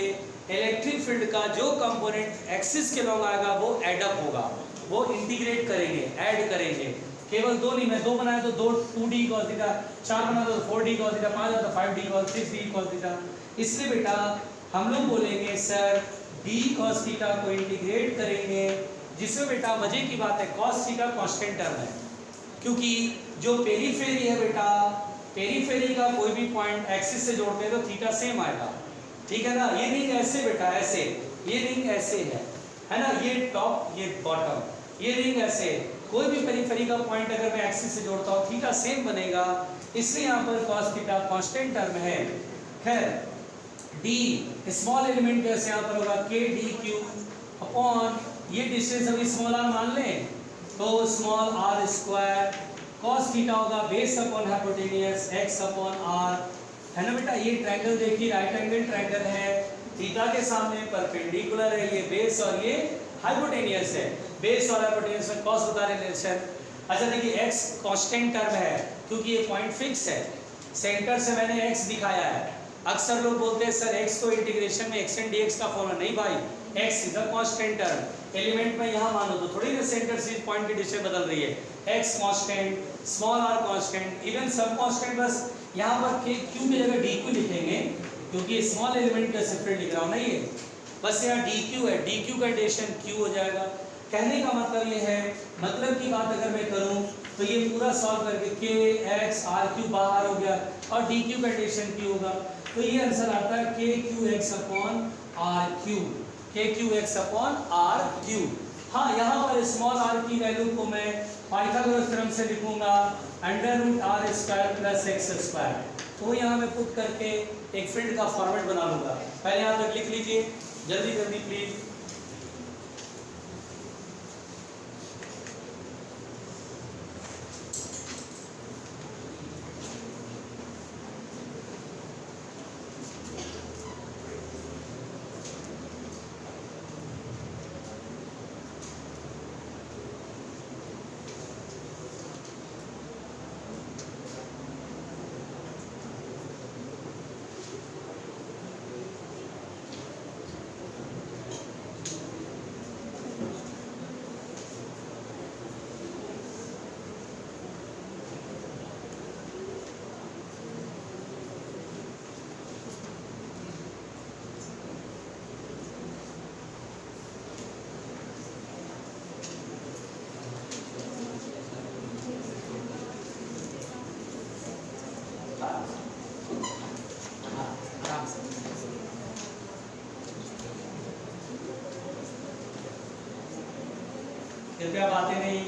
इलेक्ट्रिक फील्ड का जो कंपोनेंट एक्सिस के लॉन्ग आएगा वो एडअप होगा, वो इंटीग्रेट करेंगे, ऐड करेंगे। केवल दो नहीं, मैं दो बनाया तो दो 2d cos थीटा, 4 बना तो 4d cos थीटा, 5 तो 5d cos, 6d cos theta. इसलिए बेटा हम लोग बोलेंगे सर d cos थीटा को इंटीग्रेट करेंगे, जिसमें बेटा मजे की बात है cos थीटा कांस्टेंट टर्म है, क्योंकि जो पेरीफेरी है बेटा, पेरीफेरी का कोई भी पॉइंट एक्सिस से जोड़ते हैं तो थीटा सेम आएगा, ठीक है ना। ये रिंग ऐसे बेटा, ऐसे, ये रिंग ऐसे है ना, ये टॉप ये बॉटम, ये रिंग ऐसे, कोई भी पेरीफेरी का पॉइंट अगर मैं एक्सिस से जोड़ता हूँ थीटा सेम बनेगा, इसलिए यहाँ पर cos थीटा कांस्टेंट टर्म है। खैर d स्मॉल एलिमेंट कैसे यहाँ पर होगा k dq अपॉन ये डिस्टेंस अभी स्मॉल r मान लें तो small r square, cos theta होगा base upon hypotenuse x upon r, है ना बेटा। ये ट्रायंगल देखिए राइट एंगल ट्रायंगल है, थीटा के सामने परपेंडिकुलर है, ये बेस और ये हाइपोटेनियस है, बेस और हाइपोटेनियस में cos बता रिलेशन। अच्छा देखिए x कांस्टेंट टर्म है क्योंकि ये पॉइंट फिक्स है, सेंटर से मैंने x दिखाया है। अक्सर लोग बोलते हैं सर x को इंटीग्रेशन में x एंड dx का फॉर्मूला, नहीं भाई, x is a constant term. Element में यहाँ मानो तो थोड़ी ना सेंटर से पॉइंट की डिस्टेंस बदल रही है, x constant, small r constant, even सब कांस्टेंट, बस यहाँ पर k q की जगह dq लिखेंगे क्योंकि स्मॉल एलिमेंट का सेपरेट लिख रहा हूँ ना, ये बस यहाँ dq है, dq का डिस्टेंस q हो जाएगा। कहने का मतलब ये है, मतलब की बात अगर मैं करूँ तो ये पूरा सॉल्व करके k x r q बाहर हो गया और dq का डिस्टेंस q होगा, तो ये आंसर आता है k q x upon r q, k q x upon r q। हाँ यहाँ पर स्मॉल r की वैल्यू को मैं पाइथागोरस थ्योरम से लिखूंगा √r square plus x square, तो यहाँ मैं पुट करके एक फील्ड का फॉर्मेट बना लूंगा। पहले यहाँ तक लिख लीजिए जल्दी जल्दी प्लीज। कृपया बातें नहीं।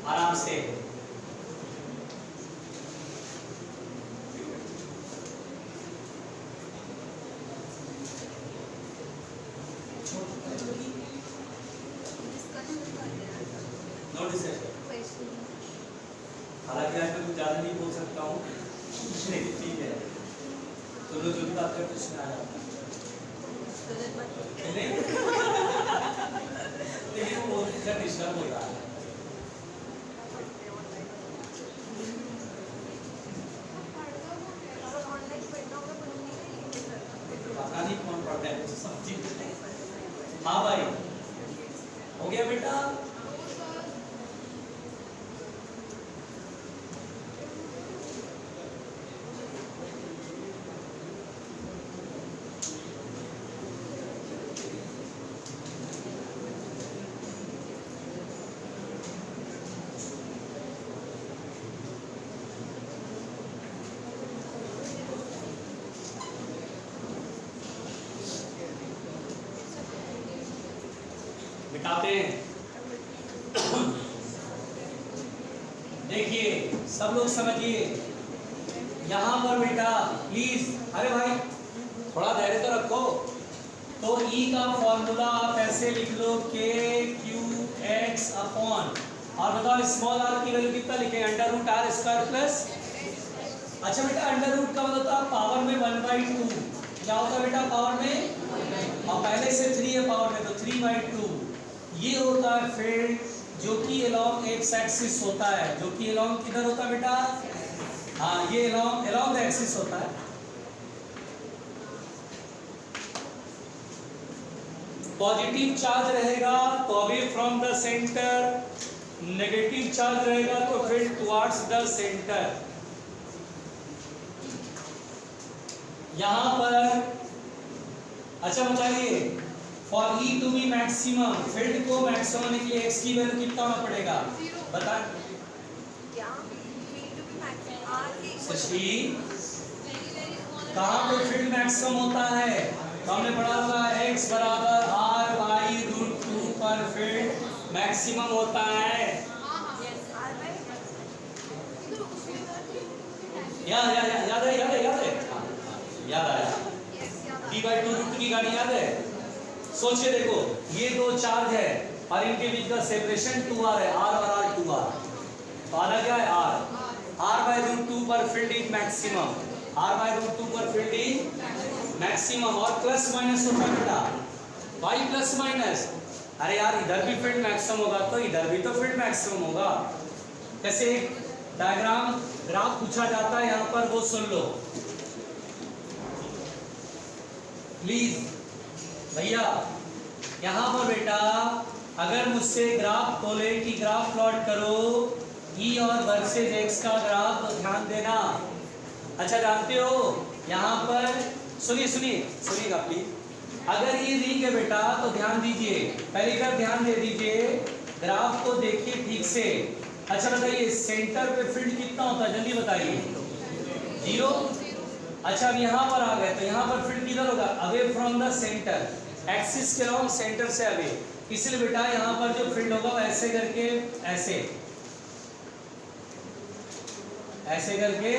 आराम से। नोटिस है, हालांकि आज मैं कुछ ज्यादा नहीं बोल सकता हूँ, ठीक है, तो लोग जो भी बात करते उसमें आ जाता है नहीं, लेकिन वो डिस्टर्ब हो रहा है। पता नहीं कौन पढ़ता है, सब चीज। हाँ भाई, हो गया बेटा? मिटाते हैं। देखिए सब लोग समझिए, यहाँ पर बेटा प्लीज, अरे भाई थोड़ा धैर्य तो रखो। तो E का फॉर्मूला आप ऐसे लिख लो के क्यू एक्स अपॉन, और बताओ स्मॉल r की वैल्यू कितना लिखें? Under root R square plus. अच्छा बेटा अंडर रूट का मतलब होता है पावर में 1/2, क्या होता है बेटा पावर में, और पहले से 3 है पावर में, तो 3/2। ये होता है फील्ड जो कि अलोंग एक्स एक्सिस होता है, जो कि अलोंग किधर होता है बेटा? हाँ ये अलोंग द एक्सिस होता है। पॉजिटिव चार्ज रहेगा तो away from the centre, negative charge रहेगा तो फील्ड टुवर्ड्स द सेंटर। यहां पर अच्छा बताइए, for E to be maximum, field को मैक्सिमम होने के लिए एक्स की वैल्यू कितना होना पड़ेगा? बता शशि, कहाँ पे फील्ड मैक्सिमम होता है? तो हमने पढ़ा होगा x बराबर r बाई रूट 2 पर फील्ड मैक्सिमम होता है। याद आया d/2 रूट की गाड़ी याद है? सोचिए देखो, ये दो चार्ज है और इनके बीच का सेपरेशन 2r है, r और r 2r, तो आधा क्या है r/√2 पर फील्ड इज मैक्सिमम, r/√2 पर फील्ड इज मैक्सिमम। और प्लस माइनस होता है बेटा, y प्लस माइनस, अरे यार इधर भी फील्ड मैक्सिमम होगा तो इधर भी तो फील्ड मैक्सिमम होगा। कैसे? डायग्राम ग्राफ पूछा जाता है यहाँ पर, वो सुन लो प्लीज भैया। यहाँ पर बेटा अगर मुझसे ग्राफ बोले कि ग्राफ प्लॉट करो E और वर्सेस x का ग्राफ, तो ध्यान देना। अच्छा जानते हो यहाँ पर, सुनिएगा प्लीज, अगर ये रिंग है बेटा तो ध्यान दीजिए, पहले इधर ध्यान दे दीजिए, ग्राफ को देखिए ठीक से। अच्छा बताइए सेंटर पे फील्ड कितना होता है, जल्दी बताइए? 0। अच्छा अब यहाँ पर आ गए तो यहाँ पर फील्ड किधर होगा? Away from the centre, axis के अलोंग सेंटर से अवे, इसलिए बेटा यहाँ पर जो फील्ड होगा वो ऐसे करके ऐसे करके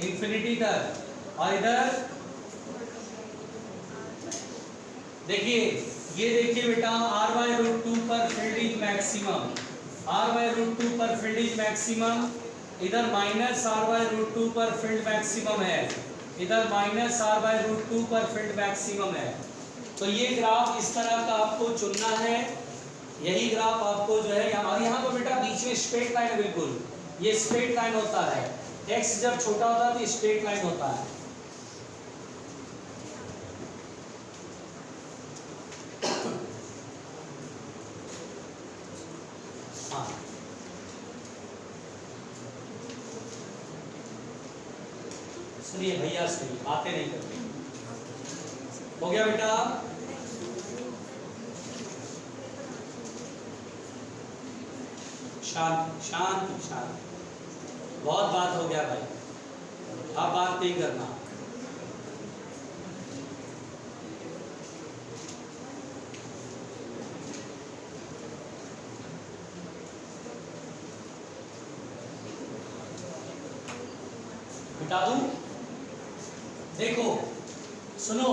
इंफिनिटी तक, और इधर देखिए, ये देखिए बेटा r/√2 पर फील्ड इज मैक्सिमम, r/√2 पर फील्ड इज मैक्सिमम, इधर माइनस r/√2 पर फील्ड मैक्सिमम है, इधर माइनस r/√2 पर फील्ड मैक्सिमम है। तो ये ग्राफ इस तरह का आपको चुनना है, यही ग्राफ आपको जो है यहाँ पर बेटा बीच में स्ट्रेट लाइन है, बिल्कुल ये स्ट्रेट लाइन होता है, x जब छोटा होता है तो स्ट्रेट लाइन होता है। हाँ सुनिए भैया, सुनिए, बातें नहीं करते। हो गया बेटा? शांत शांत शांत। बहुत बात हो गया भाई, अब बात नहीं करना। मिटा दूं? देखो सुनो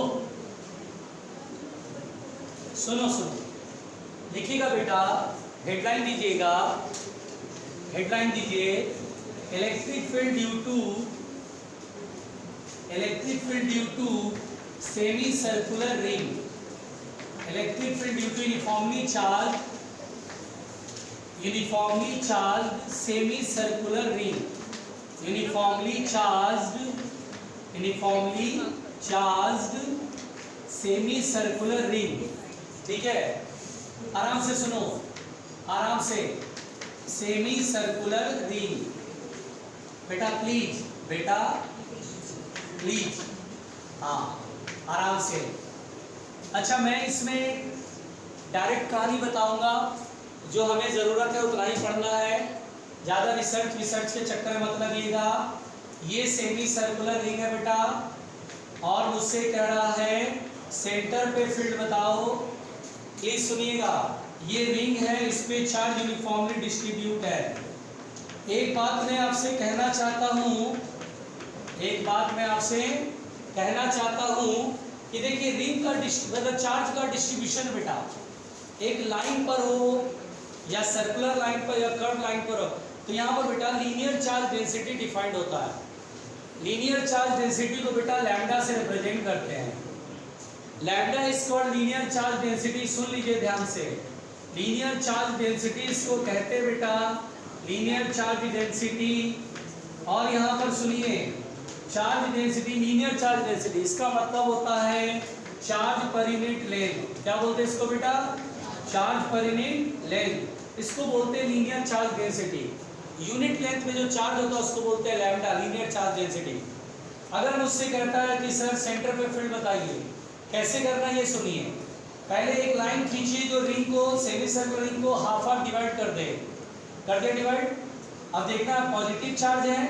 सुनो सुनो, लिखिएगा बेटा, हेडलाइन दीजिएगा, हेडलाइन दीजिए electric field due to semi circular ring, electric field due to uniformly charge semi circular ring, uniformly charged semi circular ring. ठीक है, आराम से सुनो, आराम से, सेमी सर्कुलर रिंग। बेटा प्लीज, बेटा प्लीज, हाँ आराम से। अच्छा, मैं इसमें डायरेक्ट कहानी बताऊंगा, जो हमें ज़रूरत है उतना ही पढ़ना है, ज़्यादा रिसर्च के चक्कर में मत लगिएगा। ये सेमी सर्कुलर रिंग है बेटा, और मुझसे कह रहा है सेंटर पे फील्ड बताओ। ये सुनिएगा, ये रिंग है, इस पे चार्ज यूनिफॉर्मली डिस्ट्रीब्यूट है। एक बात मैं आपसे कहना चाहता हूँ कि देखिए रिंग का मतलब चार्ज का डिस्ट्रीब्यूशन बेटा एक लाइन पर हो या सर्कुलर लाइन पर या कर्व लाइन पर हो, तो यहाँ पर बेटा लीनियर चार्ज डेंसिटी डिफाइंड होता है। लीनियर चार्ज डेंसिटी को बेटा लैम्डा से रिप्रेजेंट करते हैं। Lambda is called linear charge density. सुन लीजिए ध्यान से, लीनियर चार्ज डेंसिटी इसको कहते हैं बेटा, लीनियर चार्ज डेंसिटी। और यहाँ पर सुनिए, charge density, linear charge density, इसका मतलब होता है चार्ज पर यूनिट लेंथ। क्या बोलते हैं इसको बेटा? चार्ज पर यूनिट लेंथ, इसको बोलते हैं linear charge density. Unit length में जो चार्ज होता है उसको बोलते हैं लैम्डा, लीनियर चार्ज डेंसिटी। अगर मुझसे कहता है कि सर सेंटर पे फील्ड बताइए, कैसे करना है ये सुनिए। पहले एक लाइन खींचिए जो रिंग को, सेमी सर्कुलर रिंग को हाफ डिवाइड कर दे डिवाइड। अब देखना पॉजिटिव चार्ज है,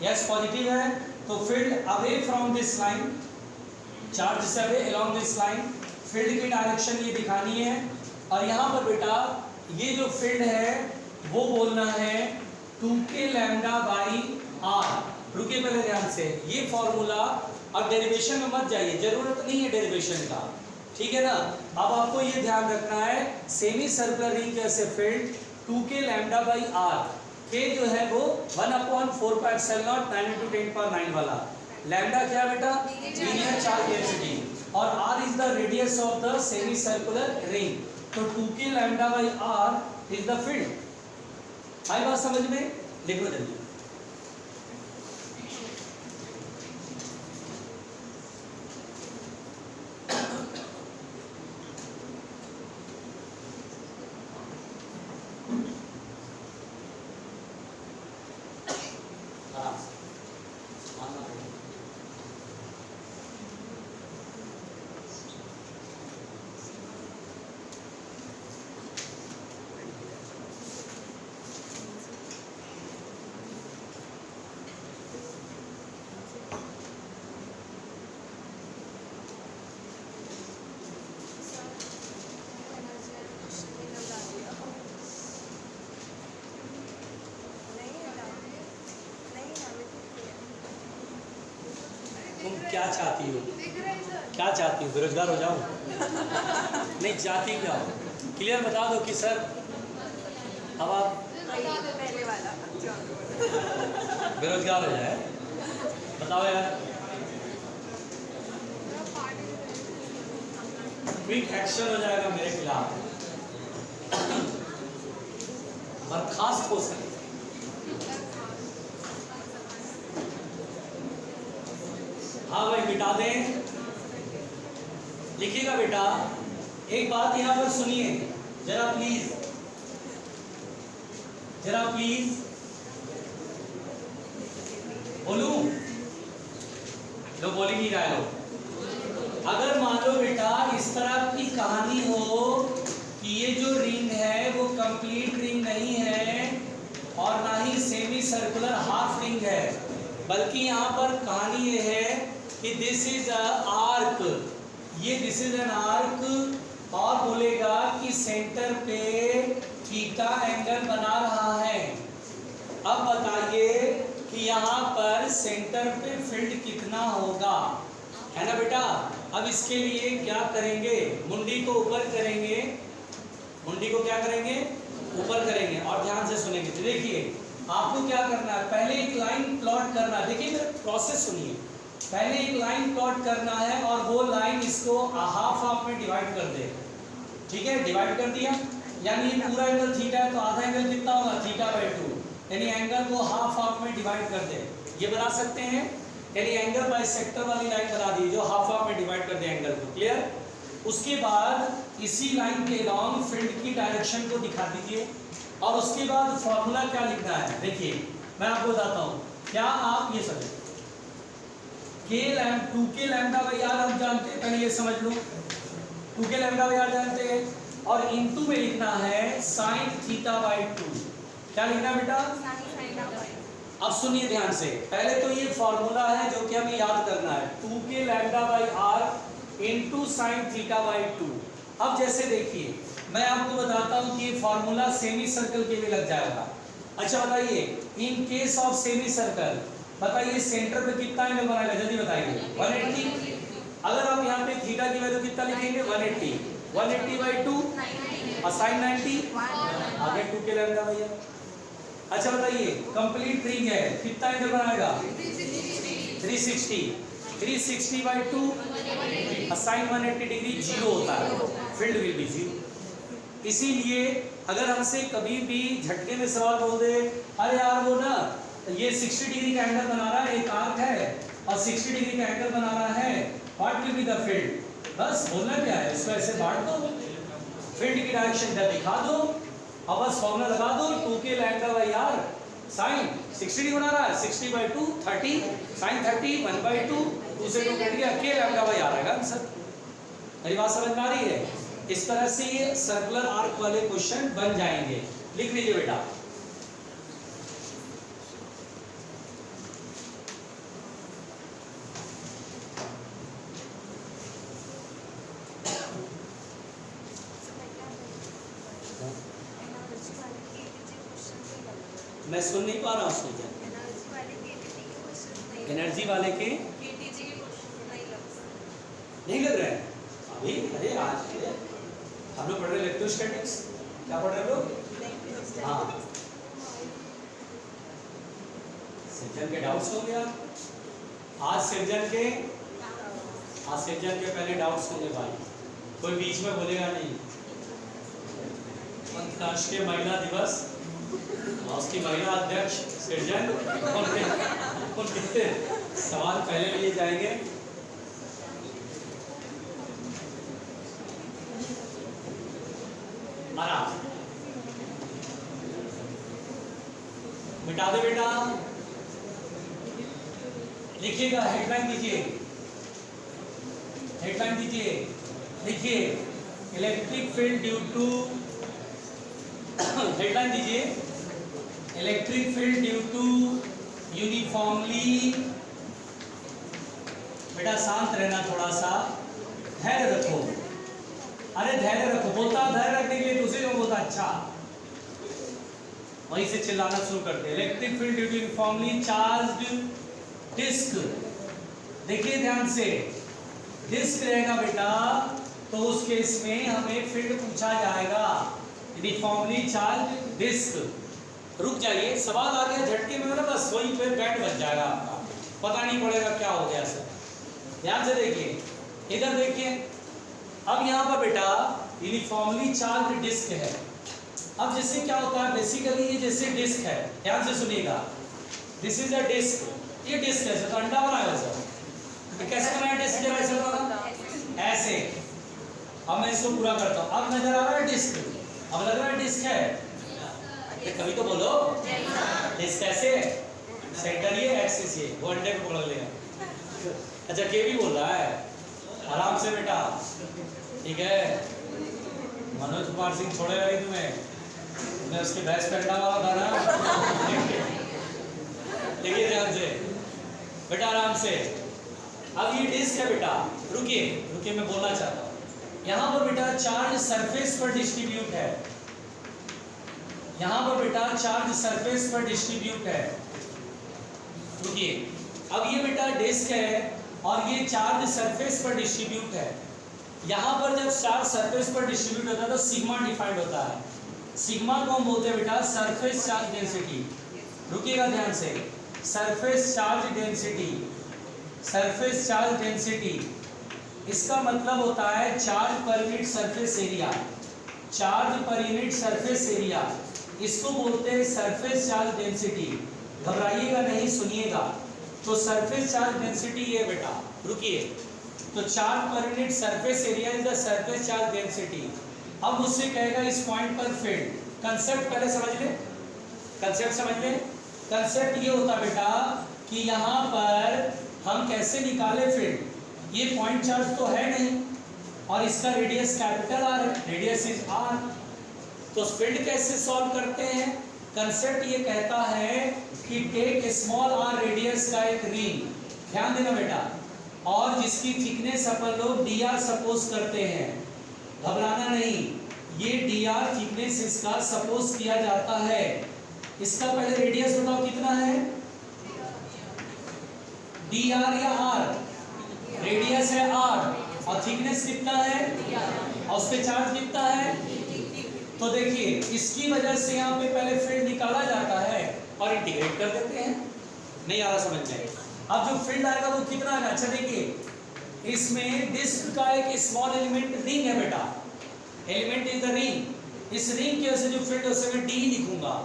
यस पॉजिटिव है, तो field away from this line, charge से away along this line, field की डायरेक्शन ये दिखानी है। और यहाँ पर बेटा ये जो फील्ड है वो बोलना है 2k लैम्डा बाई आर। रुकिए पहले ध्यान से, ये फॉर्मूला, अब डेरिवेशन में मत जाइए, जरूरत नहीं है डेरिवेशन का, ठीक है ना। अब आपको ये ध्यान रखना है, सेमी सर्कुलर रिंग कैसे field 2k lambda by R, के जो है वो 1/4πε0 9 × 10⁹ वाला। लैम्डा क्या है बेटा? लीनियर चार्ज डेंसिटी, और R is the radius of the semi circular ring. तो 2k lambda by R is the field. आई बात समझ में? लिखो जल्दी। तुम क्या चाहती हो? क्या चाहती हो? बेरोजगार हो जाओ? नहीं चाहती क्या हो? क्लियर बता दो कि सर अब आप पहले वाला बेरोजगार हो जाए। बताओ यार, क्विक एक्शन हो जाएगा मेरे खिलाफ, बर्खास्त हो सकते। हाँ भाई मिटा दें, लिखिएगा बेटा। एक बात यहाँ पर सुनिए जरा प्लीज, जरा प्लीज बोलूं? लो बोल ही नहीं रहा है लोग। अगर मान लो बेटा इस तरह की कहानी हो कि ये जो रिंग है वो कंप्लीट रिंग नहीं है, सर्कुलर हाफ रिंग है, बल्कि यहाँ पर कहानी ये है कि दिस इज अ आर्क, ये दिस इज एन आर्क, और बोलेगा कि सेंटर पे थीटा एंगल बना रहा है। अब बताइए कि यहाँ पर सेंटर पे फील्ड कितना होगा, है ना बेटा। अब इसके लिए क्या करेंगे, मुंडी को ऊपर करेंगे, मुंडी को क्या करेंगे, ऊपर करेंगे, और ध्यान से सुनेंगे। तो देखिए आपको क्या करना है, पहले एक लाइन प्लॉट करना है। देखिए मेरा प्रोसेस सुनिए, पहले एक लाइन प्लॉट करना है और वो लाइन इसको हाफ हाफ में डिवाइड कर दे, ठीक है। डिवाइड कर दिया, यानी ये पूरा एंगल थीटा है तो आधा एंगल कितना होगा, थीटा बाई 2, यानी एंगल को हाफ हाफ में डिवाइड कर दे। ये बना सकते हैं, यानी एंगल बाइसेक्टर वाली लाइन बना दी जो हाफ हाफ में डिवाइड कर दे एंगल को, क्लियर। उसके बाद इसी लाइन के लॉन्ग फील्ड की डायरेक्शन को दिखा दीजिए, और उसके बाद फॉर्मूला क्या लिखना है। देखिए मैं आपको बताता हूँ, क्या आप ये समझ के lambda 2k lambda by are हम जानते हैं, पहले ये समझ लो 2k लैम्डा बाई आर जानते हैं, और इनटू में लिखना है साइन थीटा बाई 2। क्या लिखना है बेटा, अब सुनिए ध्यान से, पहले तो ये फॉर्मूला है जो कि हमें याद करना है, 2k lambda by R into sine theta by 2। अब जैसे देखिए मैं आपको बताता हूँ कि ये फॉर्मूला सेमी सर्कल के लिए लग जाएगा। अच्छा बताइए, in case of semi circle बताइए सेंटर पे कितना एंगल बनाएगा, जल्दी बताइए। 180। अगर आप यहाँ पे थीटा की वैल्यू कितना लिखेंगे, 180, 180 बाई 2 और साइन 90, आगे 2k लैम्डा भैया। अच्छा बताइए कंप्लीट रिंग है, कितना एंगल बनाएगा, 360, 360 बाई 2 और साइन 180 डिग्री, जीरो होता है, फील्ड विल बी जीरो। इसीलिए अगर हमसे कभी भी झटके में सवाल बोल दे, अरे यार वो ना ये 60 डिग्री का एंगल बना रहा है, एक आर्क है और 60 डिग्री का एंगल बना रहा है, what will be the field, बस बोलना क्या है, इसको ऐसे बांट दो, फील्ड की डायरेक्शन दिखा दो और बस फॉर्मूला लगा दो, 2k lambda by R sine 60 degree बना रहा है, 60 बाई 2 30, साइन 30 1 बाई 2, 2 से 2 कट गया, k लैम्डा बाई आर आएगा आंसर। मेरी बात समझ में आ रही है। इस तरह से ये सर्कुलर आर्क वाले क्वेश्चन बन जाएंगे, लिख लीजिए बेटा। मैं सुन नहीं पा रहा हूँ, सुन क्या, एनर्जी वाले के नहीं लग रहे हैं अभी। अरे आज हम लोग पढ़ रहे इलेक्ट्रोस्टैटिक्स, क्या पढ़ रहे लोग, हाँ सृजन के डाउट्स होंगे आज सृजन के पहले डाउट्स होंगे भाई, कोई बीच में बोलेगा नहीं। अंतर्राष्ट्रीय महिला दिवस, उसकी महिला अध्यक्ष सृजन, उनके सवाल पहले लिए जाएंगे। आराम मिटा दे बेटा, लिखिएगा, हेडलाइन दीजिए, हेडलाइन दीजिए, लिखिए electric field due to, headline दीजिए electric field due to uniformly, बेटा शांत रहना, थोड़ा सा धैर्य रखो, अरे धैर्य रखो, बोलता धैर्य रखने के लिए दूसरे को बोलता अच्छा, वहीं से चिल्लाना शुरू करते। Electric field due to uniformly charged disc, देखिए ध्यान से, डिस्क रहेगा बेटा तो उस केस में हमें फील्ड पूछा जाएगा, यूनिफॉर्मली चार्ज्ड डिस्क। रुक जाइए, सवाल आ गया झटके में, बस वहीं पे बैंड बन जाएगा आपका, पता नहीं पड़ेगा क्या हो गया सर। ध्यान से देखिए, इधर देखिए, अब यहाँ पर बेटा यूनिफॉर्मली चार्ज्ड डिस्क है। अब जैसे क्या होता है, बेसिकली ये जैसे डिस्क है, ध्यान से सुनिएगा, दिस इज अ डिस्क, ये डिस्क है तो अंडा बनाया सर, तो कैसे बनाया डिस्क, जरा ऐसे बना, ऐसे। अब मैं इसको पूरा करता हूँ, अब नजर आ रहा है डिस्क, अब लग रहा है डिस्क है, कभी तो बोलो डिस्क कैसे, सेंटर ये एक्सिस ये, वो अंडे को पकड़ लेगा। अच्छा के भी बोल रहा है, आराम से बेटा, ठीक है। मनोज कुमार सिंह छोड़ेगा नहीं तुम्हें, तुमने उसके बहस पे अंडा वाला था ना, बेटा आराम से। अब ये डिस्क है बेटा, रुकिए रुकिए मैं बोलना चाहता हूँ। यहाँ पर बेटा चार्ज सरफेस पर डिस्ट्रीब्यूट है, यहाँ पर बेटा चार्ज सरफेस पर डिस्ट्रीब्यूट है। रुकिए, अब ये बेटा डिस्क है और ये चार्ज सरफेस पर डिस्ट्रीब्यूट है। यहाँ पर जब चार्ज सरफेस पर डिस्ट्रीब्यूट होता है तो सिग्मा डिफाइंड होता है। सिग्मा को हम बोलते हैं बेटा सरफेस चार्ज डेंसिटी। रुकिएगा ध्यान से, surface charge density, surface charge density इसका मतलब होता है charge per unit surface area, charge per unit surface area, इसको बोलते हैं सरफेस चार्ज डेंसिटी। घबराइएगा नहीं, सुनिएगा। तो सरफेस चार्ज डेंसिटी ये बेटा, रुकिए, तो charge per unit surface area is the surface charge density. अब उससे कहेगा इस पॉइंट पर फील्ड। कंसेप्ट पहले समझ ले, कंसेप्ट समझ ले। कंसेप्ट ये होता बेटा कि यहाँ पर हम कैसे निकाले फील्ड। ये पॉइंट चार्ज तो है नहीं और इसका रेडियस कैपिटल आर है, रेडियस इज आर, तो फील्ड कैसे सॉल्व करते हैं। कंसेप्ट ये कहता है कि टेक स्मॉल आर रेडियस का एक रिंग, ध्यान देना बेटा, और जिसकी थिकनेस अपन लोग dr सपोज करते हैं। घबराना नहीं, ये dr थिकनेस इसका सपोज किया जाता है। इसका पहले रेडियस बताओ कितना है, dr या r, रेडियस है r और थिकनेस कितना है और उस पे चार्ज कितना है। तो देखिए इसकी वजह से यहाँ पे पहले फील्ड निकाला जाता है और इंटीग्रेट कर देते हैं। नहीं आ रहा समझ में। अब जो फील्ड आएगा वो कितना आएगा। अच्छा देखिए इसमें डिस्क का एक स्मॉल एलिमेंट रिंग है बेटा, एलिमेंट इज द रिंग। इस रिंग की वजह से जो फील्ड है उसे मैं डी लिखूंगा।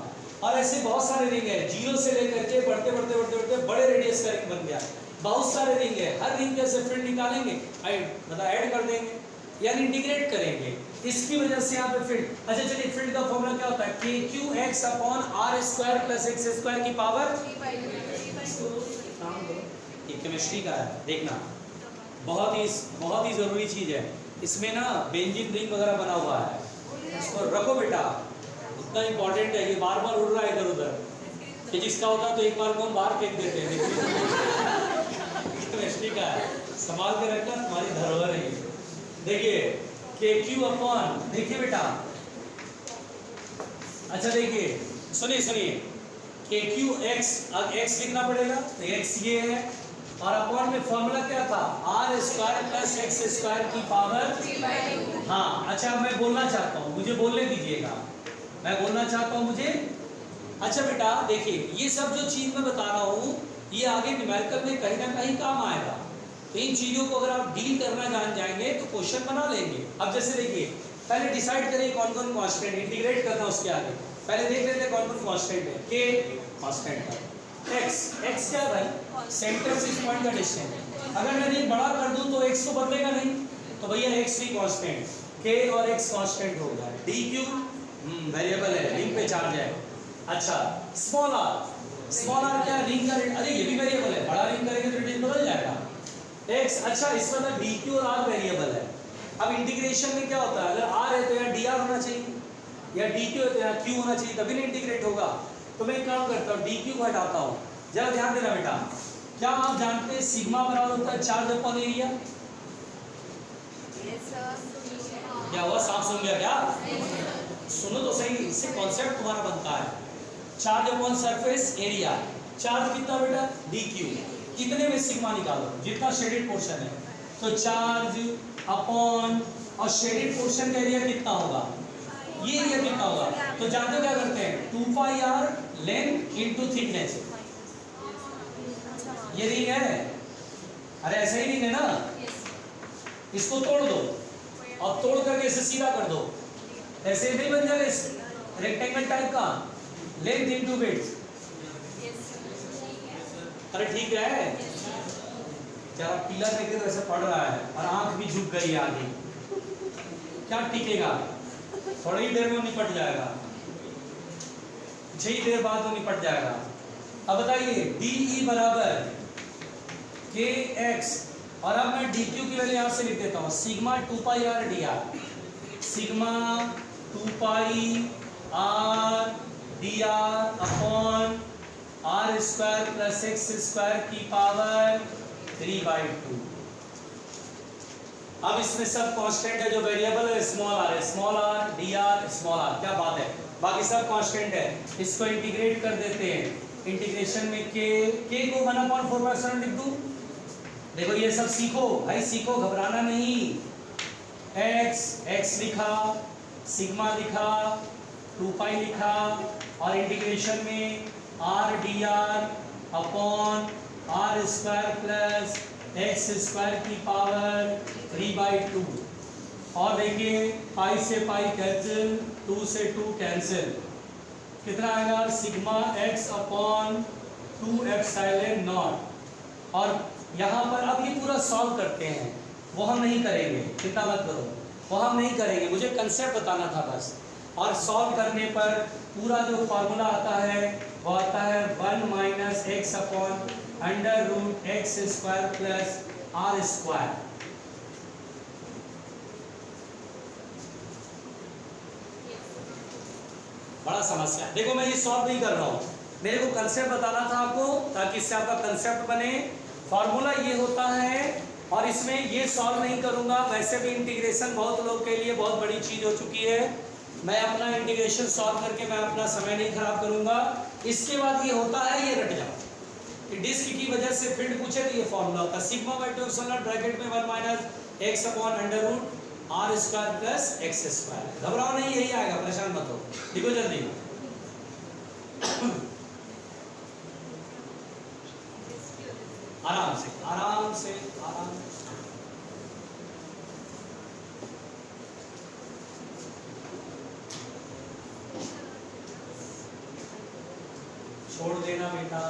और ऐसे बहुत सारे रिंग है, जीरो से लेकर के बढ़ते बढ़ते बढ़ते बढ़ते बड़े रेडियस का रिंग बन गया। बहुत सारे रिंग है, हर रिंग के से फील्ड निकालेंगे, मतलब ऐड कर देंगे यानी इंटीग्रेट करेंगे, इसकी वजह से यहाँ पे फील्ड। अच्छा चलिए फील्ड का फॉर्मूला क्या होता है, K Q X upon R square plus X square की पावर। ये केमिस्ट्री का है, देखना बहुत ही जरूरी चीज है। इसमें ना बेंजीन रिंग वगैरह बना हुआ है, इसको रखो बेटा, उतना इंपॉर्टेंट है। ये बार बार उड़ रहा है इधर उधर, कि जिसका होता तो एक बार को हम बाहर फेंक देते हैं। केमिस्ट्री का है, संभाल के रखना, तुम्हारी धरोहर है। देखिए के क्यू अपॉन, देखिए बेटा, अच्छा देखिए सुनिए सुनिए, के क्यू एक्स, अब एक्स लिखना पड़ेगा तो एक्स ये है, और अपॉन में फॉर्मूला क्या था, R square plus X square की पावर। हाँ अच्छा मैं बोलना चाहता हूँ, मुझे बोलने दीजिएगा, मैं बोलना चाहता हूँ मुझे। अच्छा बेटा देखिए ये सब जो चीज मैं बता रहा हूँ ये आगे न्यूमेरिकल में कहीं ना कहीं काम आएगा। तो इन चीजों को अगर आप डील करना जान जाएंगे तो क्वेश्चन बना लेंगे। अब जैसे देखिए पहले डिसाइड करें कौन कौन कांस्टेंट, इंटीग्रेट करना उसके आगे पहले देख लेते हैं कौन कौन कांस्टेंट है। के कांस्टेंट है, एक्स क्या भाई, सेंटर से इस पॉइंट का डिस्टेंस। अगर मैं रिंग बड़ा कर दूं तो एक्स तो बदलेगा नहीं, तो भैया एक्स भी कांस्टेंट, के और एक्स कांस्टेंट हो गया। डी क्यू वेरिएबल है, रिंग पे चार्ज है। अच्छा स्मॉल आर क्या, रिंग का, अरे ये भी वेरिएबल है, बड़ा रिंग करेंगे तो रेडियस बदल जाएगा। एक्स, अच्छा इसमें मतलब डी क्यू और आर वेरिएबल है। अब इंटीग्रेशन में क्या होता है, अगर आर है तो यहाँ डी आर होना चाहिए, या डी क्यू है तो यहाँ क्यू होना चाहिए, तभी ना इंटीग्रेट होगा। तो मैं एक काम करता हूँ, डी क्यू को हटाता हूँ। जरा ध्यान देना बेटा, क्या आप जानते हैं सिग्मा बराबर होता है चार्ज अपॉन एरिया। क्या हुआ, सांप सुन गया क्या, सुनो तो सही, इससे कॉन्सेप्ट तुम्हारा बनता है। Charge upon surface area, charge कितना बेटा, डी क्यू, कितने में सिग्मा निकालो, जितना शेडेड पोर्शन है, तो चार्ज अपॉन, और शेडेड पोर्शन का एरिया कितना होगा, ये एरिया कितना होगा, तो जानते हो क्या करते हैं, 2 pi are length into thickness. ये रिंग है, अरे ऐसे ही रिंग है ना, इसको तोड़ दो, अब तोड़ करके इसे सीधा कर दो, ऐसे नहीं बन जाएगा इस रेक्टेंगल टाइप का, लेंथ इनटू विड्थ। अरे ठीक है, क्या पीला देखे तो ऐसे पड़ रहा है और आंख भी झुक गई है आगे, क्या टिकेगा, थोड़ी ही देर में निपट जाएगा, 6 देर बाद वो निपट जाएगा। अब बताइए DE बराबर KX, और अब मैं DQ की वैल्यू यहाँ से लिख देता हूँ, sigma 2 pi R dr, sigma 2 pi R dr upon R square plus X square की पावर 3/2। अब इसमें सब कांस्टेंट है, जो वेरिएबल है small R D R small R, क्या बात है, बाकी सब कांस्टेंट है। इसको इंटीग्रेट कर देते हैं, इंटीग्रेशन में के को 1/4 लिख दूं। देखो ये सब सीखो भाई, सीखो, घबराना नहीं। एक्स लिखा, सिग्मा लिखा, 2 पाई लिखा, और इंटीग्रेशन में R D R upon R square plus X square की पावर 3/2। और देखिए पाई से पाई कैंसिल, 2 से 2 कैंसिल, कितना आएगा sigma x upon 2 epsilon not. और यहाँ पर अब ये पूरा सॉल्व करते हैं, वो हम नहीं करेंगे, चिंता मत करो, वो हम नहीं करेंगे, मुझे कंसेप्ट बताना था बस। और सॉल्व करने पर पूरा जो फार्मूला आता है वो आता है 1 minus X upon under root X square plus R square. बड़ा समस्या, देखो मैं ये सॉल्व नहीं कर रहा हूँ, मेरे को कंसेप्ट बताना था आपको, ताकि इससे आपका कंसेप्ट बने। फॉर्मूला ये होता है, और इसमें ये सॉल्व नहीं करूंगा। वैसे भी इंटीग्रेशन बहुत लोग के लिए बहुत बड़ी चीज हो चुकी है, मैं अपना इंटीग्रेशन सॉल्व करके मैं अपना समय नहीं खराब करूंगा। इसके बाद ये होता है, ये रट जाओ कि डिस्क की वजह से फील्ड पूछे तो ये फॉर्मूला होता है सिग्मा बाय 2 एप्सिलॉन ब्रैकेट में 1 minus X upon under root R square plus X square. घबराओ नहीं, यही आएगा, परेशान मत हो, देखो जल्दी। आराम से आराम से आराम से। छोड़ देना बेटा,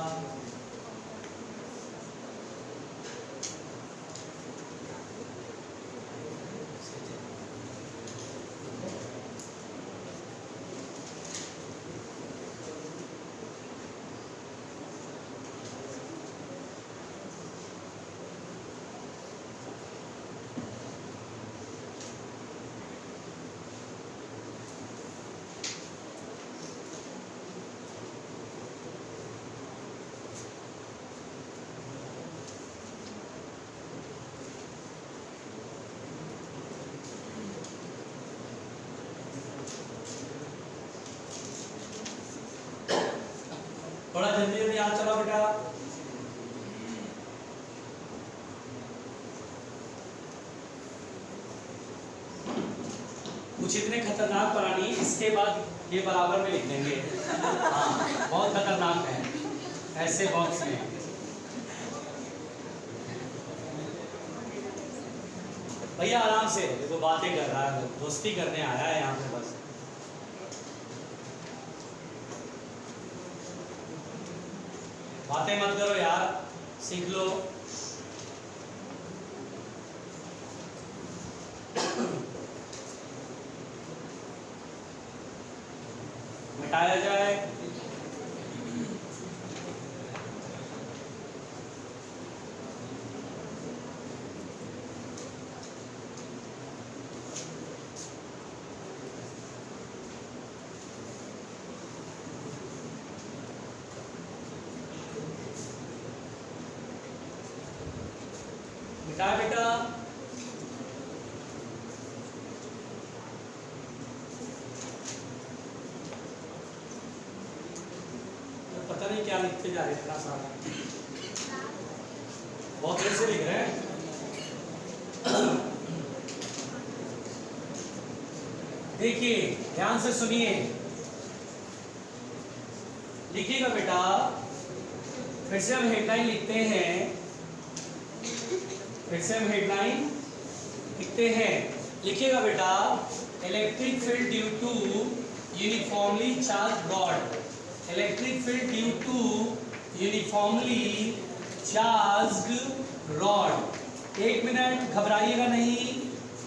थोड़ा जल्दी जल्दी हाथ चलाओ बेटा। कुछ इतने खतरनाक प्राणी इसके बाद ये बराबर में लिख देंगे, हाँ बहुत खतरनाक है ऐसे बॉक्स में। भैया आराम से, देखो बातें कर रहा है, दोस्ती करने आया है यहाँ पे बस। बातें मत करो यार, सीख लो। मिटाया जाए, मिटा बेटा। पता नहीं क्या लिखते जा रहे इतना सारा, बहुत देर से लिख रहे हैं। देखिए ध्यान से सुनिए, लिखिएगा बेटा, फिर से हम हेडलाइन लिखते हैं, फिर से हम हेडलाइन लिखते हैं, लिखिएगा बेटा, electric field due to uniformly charge rod. Electric field due to uniformly charged rod. एक मिनट घबराइएगा नहीं,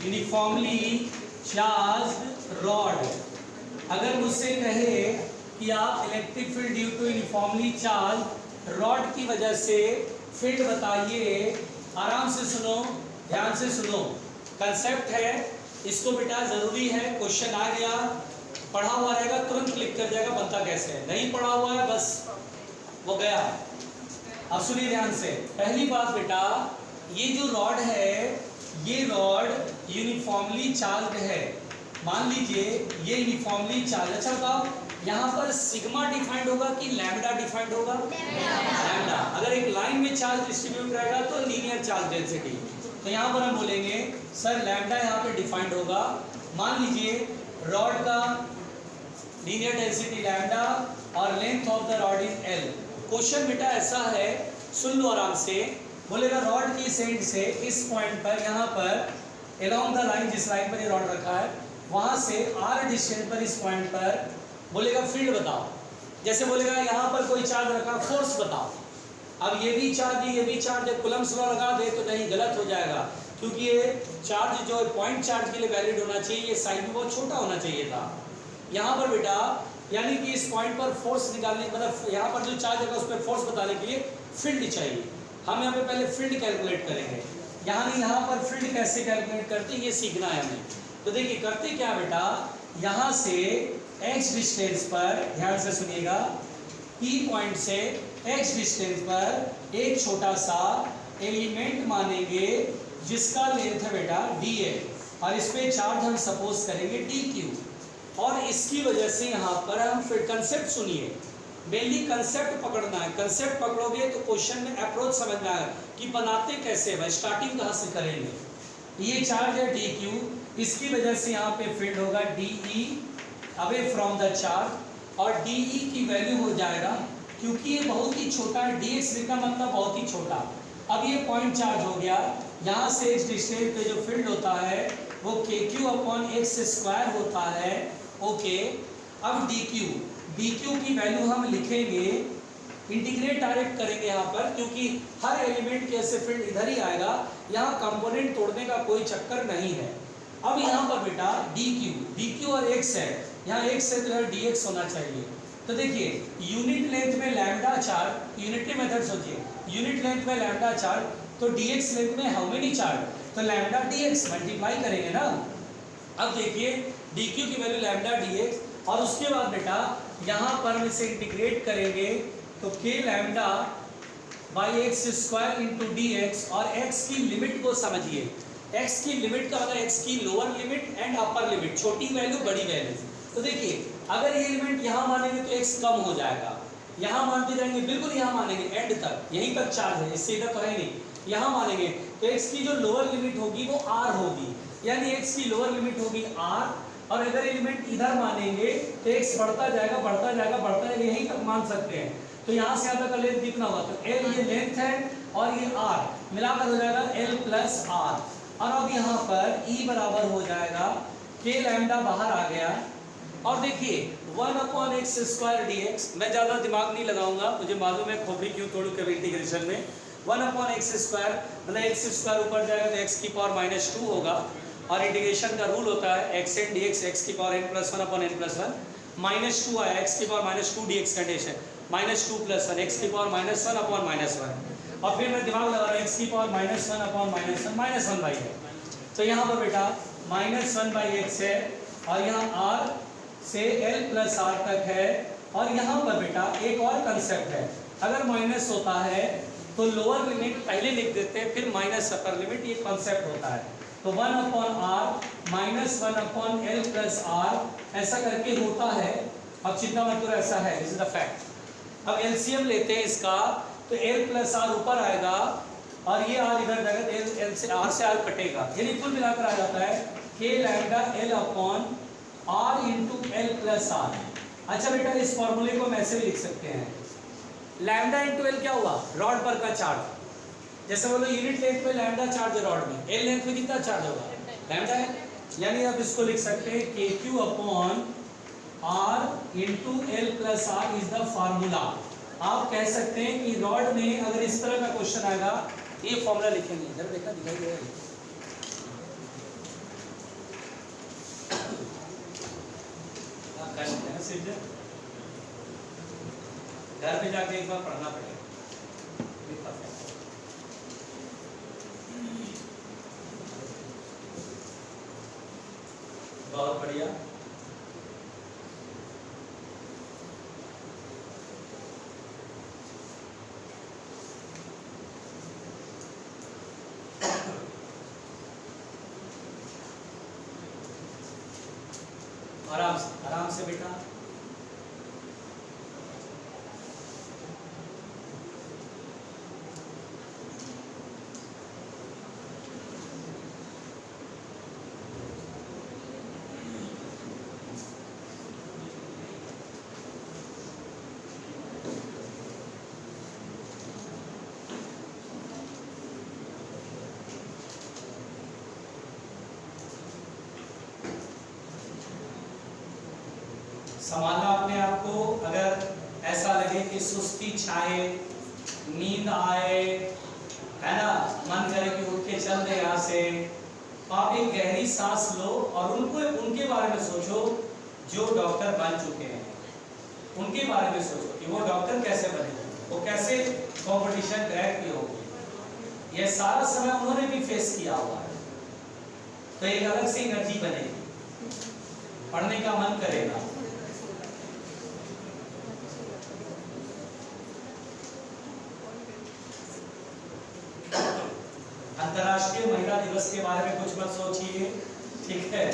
यूनिफॉर्मली चार्ज्ड रॉड। अगर मुझसे कहे कि आप electric field due to uniformly charge rod की वजह से फील्ड बताइए, आराम से सुनो, ध्यान से सुनो, कंसेप्ट है, इसको बेटा जरूरी है, क्वेश्चन आ गया, पढ़ा हुआ रहेगा तुरंत क्लिक कर जाएगा बनता कैसे है, नहीं पढ़ा हुआ है बस वो गया। अब सुनिए ध्यान से, पहली बात बेटा, ये जो रॉड है ये रॉड यूनिफॉर्मली चार्ज है। मान लीजिए ये यूनिफॉर्मली चार्ज। अच्छा बताओ, यहाँ पर सिग्मा डिफाइंड होगा कि लैम्डा डिफाइंड होगा? लैम्डा। अगर एक लाइन में चार्ज डिस्ट्रीब्यूट रहेगा तो लीनियर चार्ज डेंसिटी। तो यहाँ पर हम बोलेंगे सर लैम्डा यहाँ पे डिफाइंड होगा। मान लीजिए रॉड का लीनियर डेंसिटी लैम्डा और length of the rod is L. Question बेटा ऐसा है, सुन लो आराम से। बोलेगा रॉड की सेंट से इस पॉइंट पर, यहाँ पर अलोंग द लाइन, जिस लाइन पर ये रॉड रखा है वहां से आर डिस्टेंस पर इस पॉइंट पर बोलेगा फील्ड बताओ। जैसे बोलेगा यहाँ पर कोई चार्ज रखा, फोर्स बताओ। अब ये भी चार्ज है, ये भी चार्ज है, कूलम्ब्स लॉ लगा दे तो नहीं, गलत हो जाएगा। क्योंकि ये चार्ज जो है पॉइंट चार्ज के लिए वैलिड होना चाहिए, ये साइज में बहुत छोटा होना चाहिए था। यहाँ पर बेटा यानी कि इस पॉइंट पर फोर्स निकालने, मतलब यहाँ पर जो चार्ज है उस पर फोर्स बताने के लिए फील्ड चाहिए। हम यहाँ पे पहले फील्ड कैलकुलेट करेंगे। यहाँ नहीं, यहाँ पर फील्ड कैसे कैलकुलेट करते हैं ये सीखना है हमें। तो देखिए करते क्या बेटा, यहाँ से x डिस्टेंस पर, ध्यान से सुनिएगा, P पॉइंट से x डिस्टेंस पर एक छोटा सा एलिमेंट मानेंगे जिसका लेंथ है बेटा dl, और इस पे चार्ज हम सपोज करेंगे dq। और इसकी वजह से यहाँ पर हम फिर कंसेप्ट सुनिए, मेनली कंसेप्ट पकड़ना है। कंसेप्ट पकड़ोगे तो क्वेश्चन में अप्रोच समझ में आएगा कि बनाते कैसे हैं, स्टार्टिंग कहाँ से करेंगे। ये चार्ज है dq, इसकी वजह से यहाँ पे फील्ड होगा de away from the charge, और de की वैल्यू हो जाएगा, क्योंकि ये बहुत ही छोटा है, dx लिखना मतलब बहुत ही छोटा। अब ये पॉइंट चार्ज हो गया, यहाँ से इस डिस्टेंस पे जो फील्ड होता है वो kq/x² होता है। ओके, अब dq की वैल्यू हम लिखेंगे, इंटीग्रेट डायरेक्ट करेंगे यहाँ पर, क्योंकि हर एलिमेंट के ऐसे फील्ड इधर ही आएगा, यहाँ कंपोनेंट तोड़ने का कोई चक्कर नहीं है। अब यहाँ पर बेटा dq और x है, यहाँ x से तो dx होना चाहिए। तो देखिए यूनिट लेंथ में लैम्डा चार्ज, यूनिटरी मेथड सोचिए, यूनिट लेंथ में लैम्डा चार्ज, तो dx लेंथ में हाउ मेनी चार्ज, तो लैम्डा dx मल्टीप्लाई करेंगे ना। अब देखिए dq की वैल्यू लैम्डा dx, और उसके बाद बेटा यहाँ पर हम इसे इंटीग्रेट करेंगे तो k lambda by x² into dx, और x की लिमिट को समझिए। x की लिमिट का मतलब x की lower limit and upper limit, छोटी वैल्यू बड़ी वैल्यू। तो देखिए अगर ये एलिमेंट यहाँ मानेंगे तो x कम हो जाएगा, यहाँ मानते जाएंगे, बिल्कुल यहाँ मानेंगे एंड तक, यहीं तक चार्ज है, इससे इधर तो है नहीं, यहाँ मानेंगे तो x की जो लोअर लिमिट होगी वो r होगी, यानी x की लोअर लिमिट होगी r। और अगर एलिमेंट इधर मानेंगे तो x बढ़ता जाएगा बढ़ता जाएगा बढ़ता जाएगा, यहीं तक मान सकते हैं। तो यहाँ से यहाँ तक का लेंथ कितना हुआ, तो l ये लेंथ है और ये r मिलाकर हो जाएगा l प्लस r। और अब यहाँ पर E बराबर हो जाएगा k लैम्डा बाहर आ गया, और देखिए 1/x² dx, मैं ज़्यादा दिमाग नहीं लगाऊंगा, मुझे मालूम है खोपड़ी क्यों तोड़ू कभी इंटीग्रेशन में। 1/x² मतलब x² ऊपर जाएगा तो x की पावर -2 होगा, और इंटीग्रेशन का रूल होता है x n dx x की पावर n+1/n+1, -2 आया x की पावर -2 dx कंडीशन, -2 + 1 x की पावर -1/-1, और फिर मैं दिमाग लगा रहा हूँ x की पावर -1/-1 -1 है। तो यहाँ पर बेटा -1/x है, और यहाँ r से l प्लस r तक है। और यहाँ पर बेटा एक और कंसेप्ट है, अगर माइनस होता है तो लोअर लिमिट पहले लिख देते हैं, फिर माइनस अपर लिमिट, ये कॉन्सेप्ट होता है। तो 1/r -1/l प्लस r ऐसा करके होता है। अब चिंता मत करो, ऐसा है, दिस इज द फैक्ट। अब एलसीएम लेते हैं इसका, तो l प्लस r ऊपर आएगा और ये r इधर जाएगा, तो l से r से r कटेगा, यानी कुल मिलाकर आ जाता है k lambda l/r into l plus r। अच्छा बेटा इस फॉर्मूले को हम ऐसे भी लिख सकते हैं, लैम्डा इंटू l क्या हुआ, रॉड पर का चार्ज। जैसे बोलो यूनिट लेंथ में लैम्डा चार्ज है रॉड में, l लेंथ में कितना चार्ज होगा, लैम्डा है, यानी आप इसको लिख सकते हैं kq/r into l plus r is the formula. आप कह सकते हैं कि रॉड में अगर इस तरह का क्वेश्चन आएगा, ये फॉर्मूला लिखेंगे, इधर देखा दिखाई दे रहा है, घर पे जाके एक बार पढ़ना पड़ेगा। बहुत बढ़िया। आराम से बेटा। संभालना अपने आप को। अगर ऐसा लगे कि सुस्ती छाए, नींद आए, है ना, मन करे कि उठ के चल दे यहाँ से, तो आप एक गहरी सांस लो और उनके बारे में सोचो जो डॉक्टर बन चुके हैं। उनके बारे में सोचो कि वो डॉक्टर कैसे बने, वो कैसे कंपटीशन क्रैक किए होंगे। ये सारा समय उन्होंने भी फेस किया हुआ है, तो एक अलग सी एनर्जी बनेगी, पढ़ने का मन करेगा। अंतर्राष्ट्रीय महिला दिवस के बारे में कुछ मत सोचिए, ठीक है।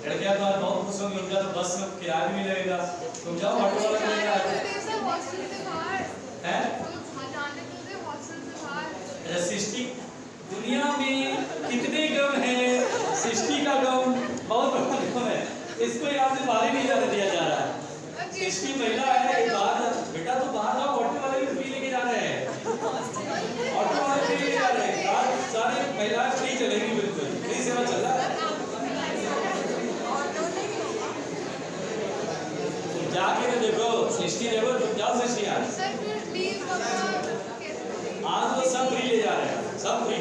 लड़कियां तो आज बहुत खुश होंगी, उनका तो बस में किराया भी लगेगा। तुम जाओ ऑटो वाला में हैं? सृष्टि, दुनिया में कितने गम है, सृष्टि का गम बहुत बड़ा गम है, इसको यहाँ से बाहर नहीं जाने दिया जा रहा है। सृष्टि महिला है, एक बात बेटा तो बाहर जाओ, ऑटो वाले भी फ्री लेके जा रहे हैं, ऑटो वाले फ्री लेके जा रहे हैं, आज सारे महिलाएं फ्री चलेंगी, बिल्कुल फ्री सेवा चल रहा है। जाके तो देखो सृष्टि, देखो तुम जाओ सृष्टि, आज तो सब फ्री ले जा रहे हैं, सब फ्री।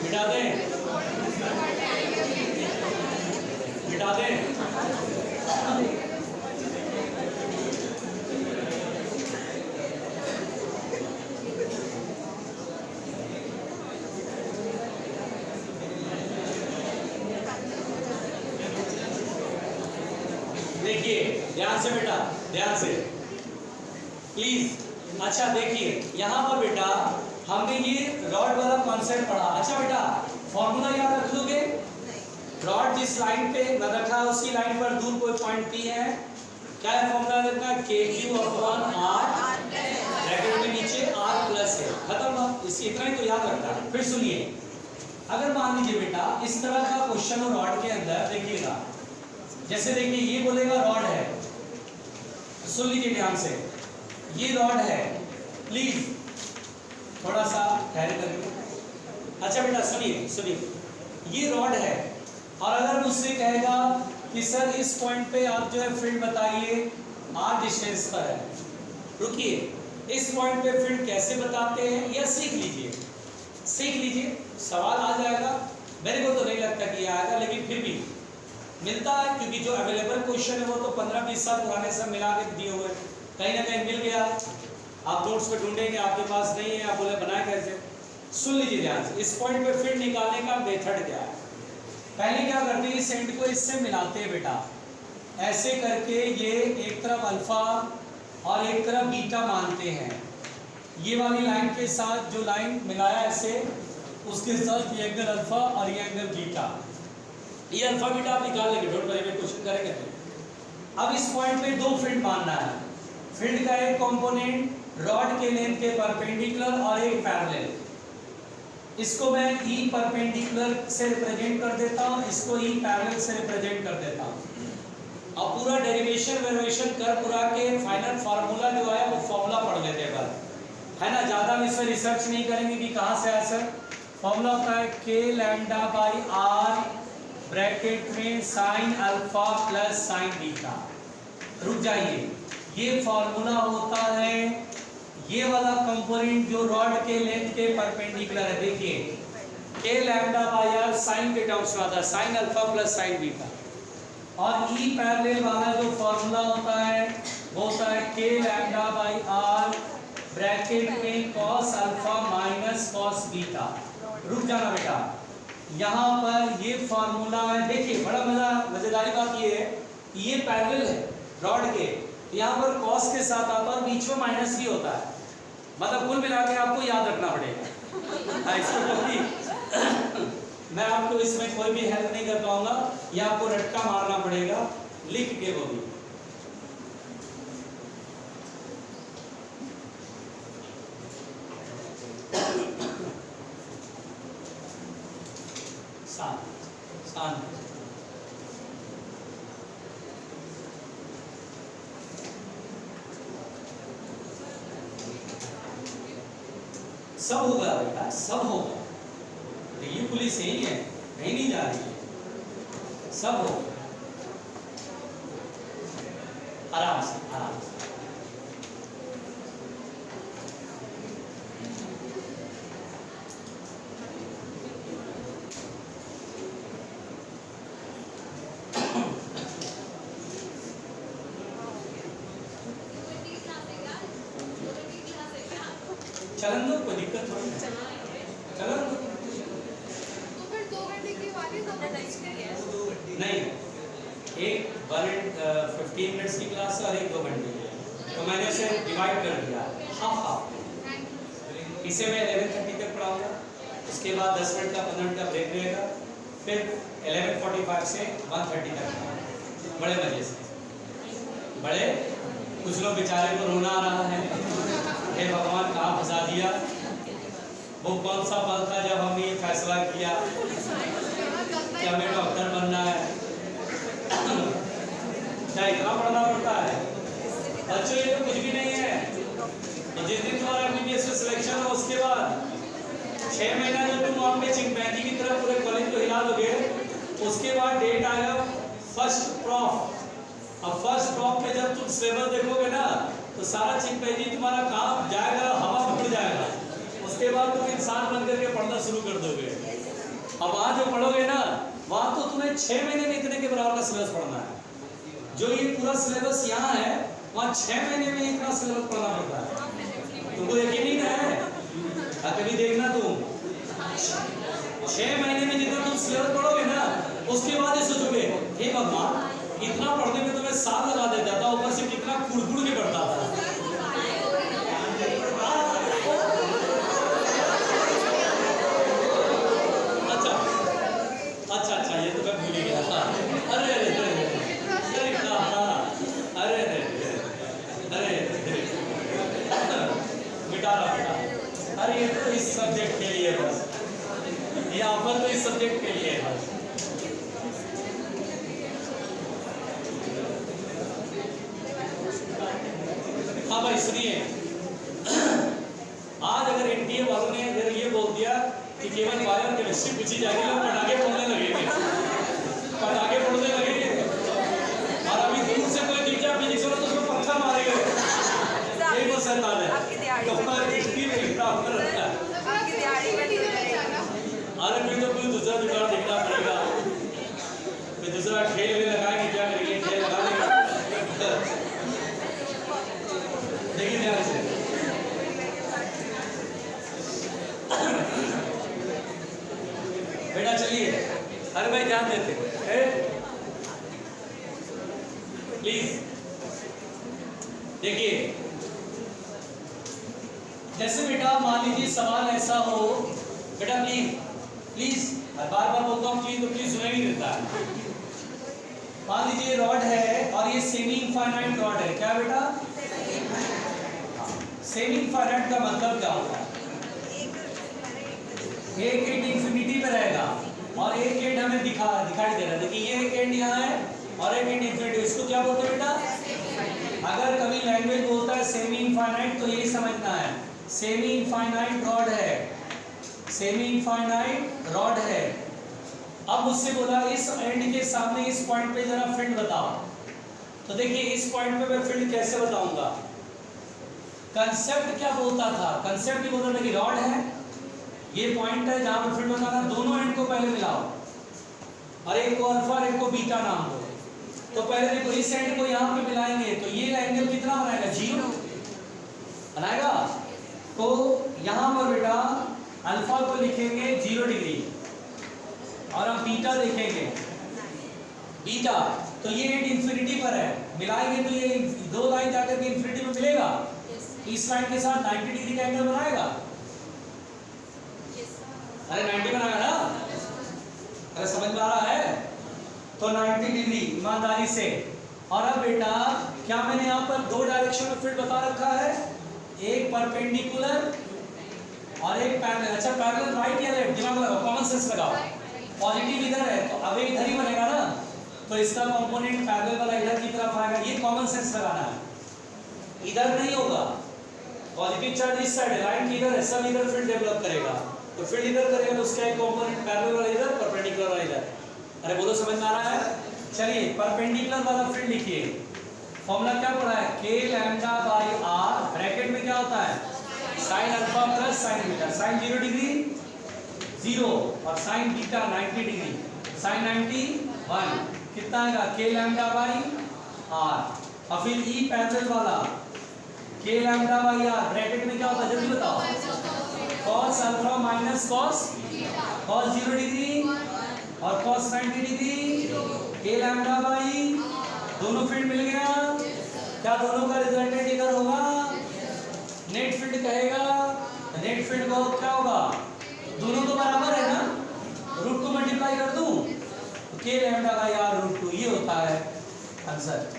बिठा दें, बिठा दें। देखिए ध्यान से बेटा, ध्यान से प्लीज। अच्छा देखिए यहाँ पर बेटा हमने ये रॉड वाला कॉन्सेप्ट पढ़ा। अच्छा बेटा फॉर्मूला याद रख लोगे? रॉड जिस लाइन पे रखा है उसी लाइन पर दूर कोई पॉइंट पी है, क्या है फॉर्मूला रखा? KQ/R, ब्रैकेट में नीचे R प्लस है, खत्म। इसकी इतना ही तो याद रखता है। फिर सुनिए, अगर मान लीजिए बेटा इस तरह का क्वेश्चन हो रॉड के अंदर, देखिएगा जैसे देखिए ये बोलेगा रॉड है, सुन लीजिए ध्यान से, ये रॉड है, प्लीज थोड़ा सा ठहरे करिए। अच्छा बेटा सुनिए सुनिए, ये रॉड है और अगर मुझसे कहेगा कि सर इस पॉइंट पे आप जो है फील्ड बताइए, R डिस्टेंस पर है, रुकिए इस पॉइंट पे फील्ड कैसे बताते हैं यह सीख लीजिए, सीख लीजिए, सवाल आ जाएगा। मेरे को तो नहीं लगता कि आएगा, लेकिन फिर भी मिलता है, क्योंकि जो अवेलेबल क्वेश्चन है वो तो 15-20 साल पुराने सब मिला के दिए हुए, कहीं ना कहीं मिल गया, आप नोट्स पे ढूंढेंगे, आपके पास नहीं है, आप बोले बनाए कैसे। सुन लीजिए ध्यान से, इस पॉइंट पे फील्ड निकालने का मेथड क्या है। पहले क्या करते हैं, इस एंड को इससे मिलाते हैं बेटा, ऐसे करके ये एक तरफ अल्फा और एक तरफ बीटा मानते हैं। ये वाली लाइन के साथ जो लाइन मिलाया ऐसे, उसके साथ ये एंगल अल्फा और ये एंगल बीटा, ये अल्फा बीटा आप निकाल लेंगे, डोंट वरी, क्वेश्चन करेंगे। अब इस पॉइंट पे दो फील्ड मानना है, फील्ड का एक कंपोनेंट रॉड के लेंथ के परपेंडिकुलर और एक पैरेलल। इसको मैं E परपेंडिकुलर से रिप्रेजेंट कर देता हूँ, इसको E पैरेलल से रिप्रेजेंट कर देता हूँ। अब पूरा डेरिवेशन वेरिएशन कर पूरा के फाइनल फार्मूला जो है वो फार्मूला पढ़ लेते हैं बस, है ना, ज़्यादा हम इसमें रिसर्च नहीं करेंगे कि कहाँ से आया सर। फार्मूला होता है K(λ/R) ब्रैकेट में sine alpha plus sign beta. रुक जाइए, ये फार्मूला होता है ये वाला कंपोनेंट जो रॉड के लेंथ के परपेंडिकुलर है। देखिए K(λ/R) साइन के टर्म्स में आता है, sine alpha plus sign beta, और E पैरेलल वाला जो फार्मूला होता है वो होता है K(λ/R) ब्रैकेट में cos alpha minus cos beta. रुक जाना बेटा, यहाँ पर ये फार्मूला है, देखिए बड़ा मजेदारी बात ये है, ये पैरेलल है रॉड के, यहाँ पर cos के साथ आता है और बीच में माइनस भी होता है, मतलब कुल मिला के आपको याद रखना पड़ेगा। इसको कभी मैं आपको इसमें कोई भी हेल्प नहीं कर पाऊंगा, ये आपको रट्टा मारना पड़ेगा लिख के वो भी। शांत सब होगा बेटा, सब होगा। दिल्ली पुलिस यही है, कहीं नहीं जा रही है, सब होगा। आराम से आराम से। चलन दो, कोई दिक्कत थोड़ी है, चलन दो। तो फिर 2 घंटे की वाली तो नहीं, एक 15 मिनट्स की क्लास और एक 2 घंटे की, तो मैंने उसे डिवाइड कर दिया हाफ हाफ। इसे मैं 11:30 तक पढ़ाऊंगा, उसके बाद 10 मिनट का 15 मिनट का ब्रेक रहेगा, फिर 11:45 से 1:30 तक बड़े मजे से। बड़े कुछ लोग बेचारे को रोना आ रहा है, हे भगवान कहाँ फंसा दिया, वो कौन सा पल था जब हमने ये फैसला किया कि हमें डॉक्टर बनना है। क्या इतना पढ़ना पड़ता है बच्चों? ये तो कुछ भी नहीं है। जिस दिन तुम्हारा एमबीबीएस में सिलेक्शन हो, उसके बाद 6 महीना जो तुम वहाँ पे चिंपैंजी की तरह पूरे कॉलेज को हिला दोगे, उसके बाद डेट आएगा फर्स्ट प्रॉफ। अब फर्स्ट प्रॉफ में जब तुम सिलेबस देखोगे ना, तो सारा चिंपैंजी तुम्हारा काम जाएगा, हवा में उड़ जाएगा। उसके बाद तुम इंसान बन करके पढ़ना शुरू कर दोगे। अब वहाँ जो पढ़ोगे ना, वहाँ तो तुम्हें 6 महीने में इतने के बराबर का सिलेबस पढ़ना है। जो ये पूरा सिलेबस यहाँ है, वहाँ 6 महीने में इतना सिलेबस पढ़ना पड़ता है। तुमको यकीन नहीं है? कभी देखना तुम 6 महीने में जितना तुम सिलेबस पढ़ोगे ना, उसके बाद ये सोचोगे हे भगवान, इतना पढ़ने में तुम्हें साल लगा देता था, ऊपर से कितना कुड़ के पढ़ता था। अच्छा, ये तो मैं भूल ही गया था। अरे मिटा रहा। अरे ये तो इस सब्जेक्ट के लिए बस, ये ऑफर तो इस सब्जेक्ट के लिए है बस। हाँ भाई सुनिए, आज अगर एनटीए वालों ने अगर ये बोल दिया कि केवल बायो केमिस्ट्री पूछी जाएगी, लोग पटाखे फोड़ने लगेंगे, पटाखे फोड़ने लगेंगे। और अभी दूर से कोई दिख जाए फिजिक्स वाला तो उसको पत्थर मारेगा। यही वो शैतान है। अरे फिर तो कोई दूसरा जुगाड़ देखना पड़ेगा, फिर दूसरा खेल भी लगाएंगे, क्या करेंगे, खेल लगा देंगे। देखिए ध्यान से, बेटा चलिए, अरे भाई ध्यान देते प्लीज। देखिए जैसे बेटा मान लीजिए सवाल ऐसा हो, बेटा प्लीज बार बार बोलता हूँ प्लीज, तो प्लीज सुनाई नहीं देता है। मान लीजिए रॉड है और ये सेमी इनफाइनाइट रॉड है। क्या बेटा? सेमी इनफाइनाइट का मतलब क्या होता है? एक एंड इंफिनिटी पे रहेगा और एक एंड हमें दिखाई दे रहा है। देखिए ये एक एंड यहाँ है और एक एंड इंफिनिटी, इसको क्या बोलते हैं बेटा? अगर कभी लैंग्वेज बोलता है सेमी इनफाइनाइट, तो यही समझना है सेमी इनफाइनाइट रॉड है, सेमी इनफाइनाइट रॉड है। अब मुझसे बोला इस एंड के सामने इस पॉइंट पे जरा फील्ड बताओ। तो देखिए इस पॉइंट पे मैं फील्ड कैसे बताऊंगा? कंसेप्ट क्या बोलता था? कंसेप्ट ये बोलता था कि रॉड है, ये पॉइंट है जहां पर फील्ड बताना, दोनों एंड को पहले मिलाओ और एक को अल्फा और एक को बीटा नाम दो। तो पहले देखो इस एंड को यहाँ पे मिलाएंगे तो ये एंगल कितना बनाएगा? 0 बनाएगा। तो यहाँ पर बेटा अल्फा को लिखेंगे 0 डिग्री और हम बीटा देखेंगे बीटा, तो ये एंड इंफिनिटी पर है, मिलाएंगे तो ये दो लाइन जाकर के इंफिनिटी में मिलेगा। इस लाइन के साथ 90 डिग्री का एंगल बनाएगा। अरे 90 बनाएगा ना, अरे समझ में आ रहा है? तो 90 डिग्री ईमानदारी से। और अब बेटा क्या मैंने यहाँ पर दो डायरेक्शन में फील्ड बता रखा है, एक परपेंडिकुलर और एक पैरेलल। अच्छा पैरेलल राइट या लेफ्ट, दिमाग लगाओ, कॉमन सेंस लगाओ। पॉजिटिव इधर है तो अब इधर ही बनेगा ना, तो इसका कंपोनेंट पैरेलल वाला इधर की तरफ आएगा। ये कॉमन सेंस लगाना है, इधर नहीं होगा। पॉजिटिव चार्ज इस साइड है, लाइन इधर है, सब इधर फील्ड डेवलप करेगा। तो फील्ड इधर करेगा तो उसका एक कंपोनेंट पैरेलल वाला इधर, परपेंडिकुलर वाला इधर। अरे बोलो समझ में आ रहा है? चलिए परपेंडिकुलर वाला फील्ड लिखिए। फॉर्मूला क्या पढ़ा है? k lambda by r, bracket में क्या होता है? sin alpha plus sin beta. sin 0 degree 0 और sin बीटा 90 डिग्री, sin 90 1 कितना आएगा? k lambda by r। और फिर e पैरेलल वाला k lambda by r, bracket में क्या होता है जल्दी बताओ? cos alpha minus cos 0 degree और cos 90 degree, k lambda by, दोनों फील्ड मिल गया। क्या दोनों का रिजल्टेंट इधर होगा? नेट फील्ड कहेगा। नेट फील्ड को क्या होगा? दोनों तो बराबर है ना, रूट को मल्टीप्लाई कर दूं तो k lambda by r root 2, ये होता है आंसर।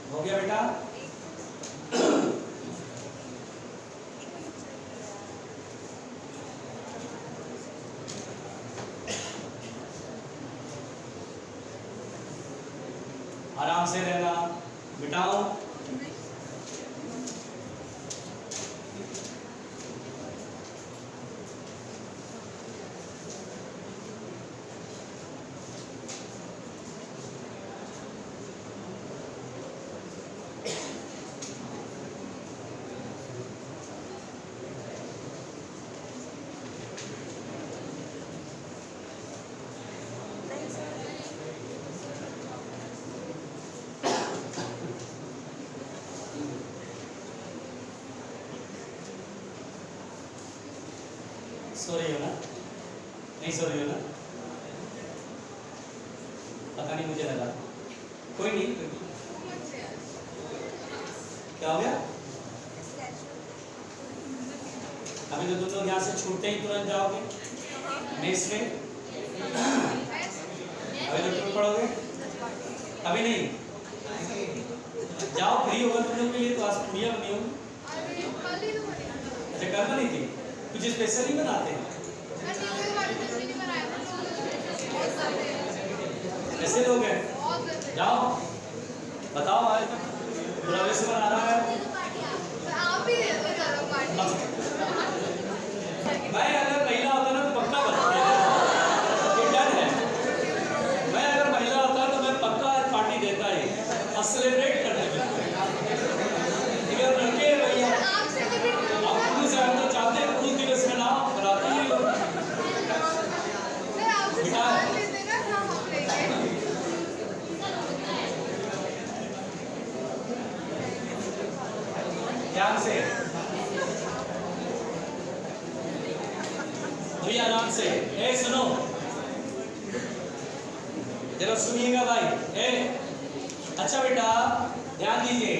हो गया बेटा? आराम से रहना, बिठाओ। सो रही हो ना? नहीं सो रही हो ना? पता नहीं, मुझे लगा। कोई नहीं, कोई नहीं। क्या हो गया? अभी तो तुम लोग यहाँ से छूटते ही तुरंत जाओगे मेस में। अभी तो टूट पड़ोगे, अभी नहीं जाओ, फ्री होगा तुम लोग के लिए तो आज पूरिया बनी होगी। अच्छा कल बनी थी, कुछ स्पेशल ही बनाते हैं ऐसे लोग हैं। जाओ बताओ, आज बुरा से बना रहा है। मैं अगर महिला होता ना तो पक्का बताता, ये डर है। मैं अगर महिला होता तो मैं पक्का पार्टी देता है और सेलिब्रेट करने में। अगर लड़के भैया आप पुलिस आए तो चाहते हैं पुलिस दिवस में नाम कराती है ध्यान से, भैया आराम से। ए सुनो जरा, सुनिएगा भाई। अच्छा बेटा ध्यान दीजिए,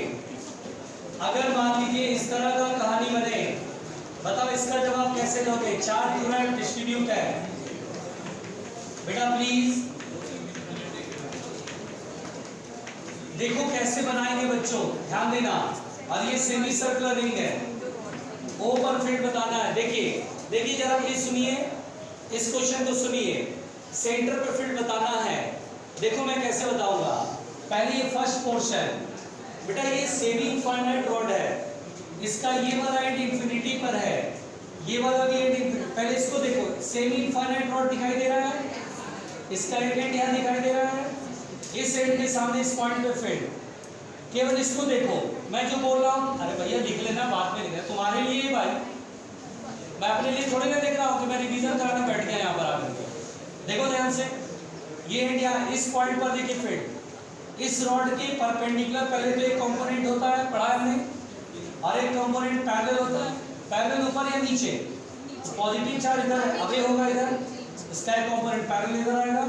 अगर मान लीजिए इस तरह का कहानी बने, बताओ इसका जवाब कैसे दोगे? चार पूरा डिस्ट्रीब्यूट है बेटा, प्लीज देखो कैसे बनाएंगे बच्चों, ध्यान देना। और ये सेमी सर्कुलर रिंग है, ओपन फील्ड बताना है। देखिए देखिए जरा प्लीज सुनिए, इस क्वेश्चन को सुनिए। सेंटर पे फील्ड बताना है, देखो मैं कैसे बताऊंगा। पहले ये फर्स्ट पोर्शन बेटा, ये सेमी इनफाइनाइट रॉड है, इसका ये वाला एंड इंफिनिटी पर है, ये वाला भी एंड इंफिनिटी। पहले इसको देखो, सेमी इनफाइनाइट रॉड दिखाई दे रहा है, इसका एक एंड यहाँ दिखाई दे रहा है, इस एंड के सामने इस पॉइंट पे फील्ड। केवल इसको देखो, मैं जो बोल रहा हूँ, अरे भैया लिख लेना, बाद में लिखना तुम्हारे लिए भाई, मैं अपने लिए थोड़ी ना देख रहा हूँ कि मैं रिवीजन कराने बैठ गया यहाँ पर आकर के। देखो ध्यान से, ये इंडिया इस पॉइंट पर देखिए फील्ड इस रॉड के परपेंडिकुलर पहले तो एक कंपोनेंट होता है पढ़ा हमने और एक कंपोनेंट पैरेलल होता है। पैरेलल ऊपर या नीचे, पॉजिटिव चार्ज इधर अवे होगा, इधर इसका एक कंपोनेंट पैरेलल इधर आएगा।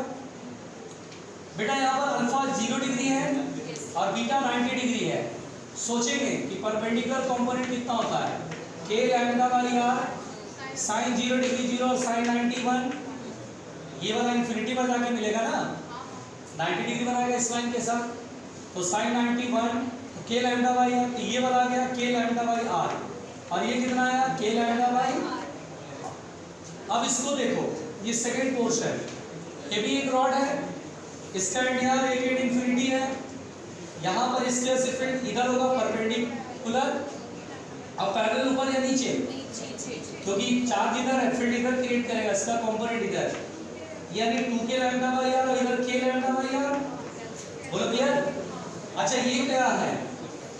बेटा यहाँ पर अल्फा 0 डिग्री है और बीटा 90 डिग्री है। सोचेंगे कि परपेंडिकुलर कंपोनेंट कितना होता है, k lambda by r sine 0 degree 0 और साइन 91, ये वाला इंफिनिटी पर जाके मिलेगा ना, 90 डिग्री बनाएगा इस लाइन के साथ, तो sine 91 k lambda by r, तो ये वाला आ गया k लैम्डा बाई r और ये कितना आया k लैम्डा बाई। अब इसको देखो, ये सेकंड पोर्शन, ये भी एक रॉड है, इसका एंड यहाँ एक एंड इंफिनिटी है, यहाँ पर इसके से फील्ड इधर होगा परपेंडिकुलर, अब पैरेलल ऊपर या नीचे, क्योंकि चार्ज इधर है, फील्ड इधर क्रिएट करेगा, इसका कंपोनेंट इधर, यानी 2k लैम्डा बाई r और इधर k लैम्डा बाई r। बोलो क्लियर? अच्छा ये क्या है,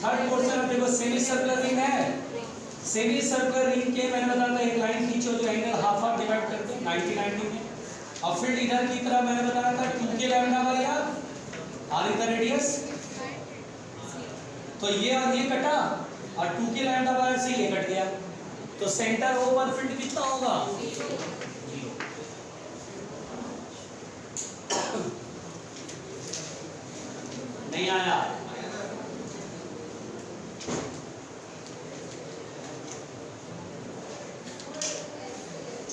थर्ड पोर्शन में देखो सेमी सर्कुलर रिंग है, सेमी सर्कुलर रिंग के मैंने बताया था एक लाइन खींचो जो एंगल हाफ हाफ डिवाइड करते हैं 90 में, और फील्ड इधर की तरह मैंने बताया था 2k लैम्डा बाई r और इधर रेडियस, तो ये और ये कटा और 2k लैम्डा बाई r से ये कट गया, तो सेंटर ओ पर फील्ड कितना होगा, नहीं आया,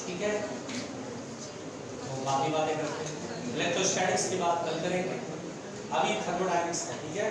ठीक है। तो बाकी बातें करते हैं, इलेक्ट्रोस्टैटिक्स की बात कल करेंगे, अभी थर्मोडायनेमिक्स है, ठीक है।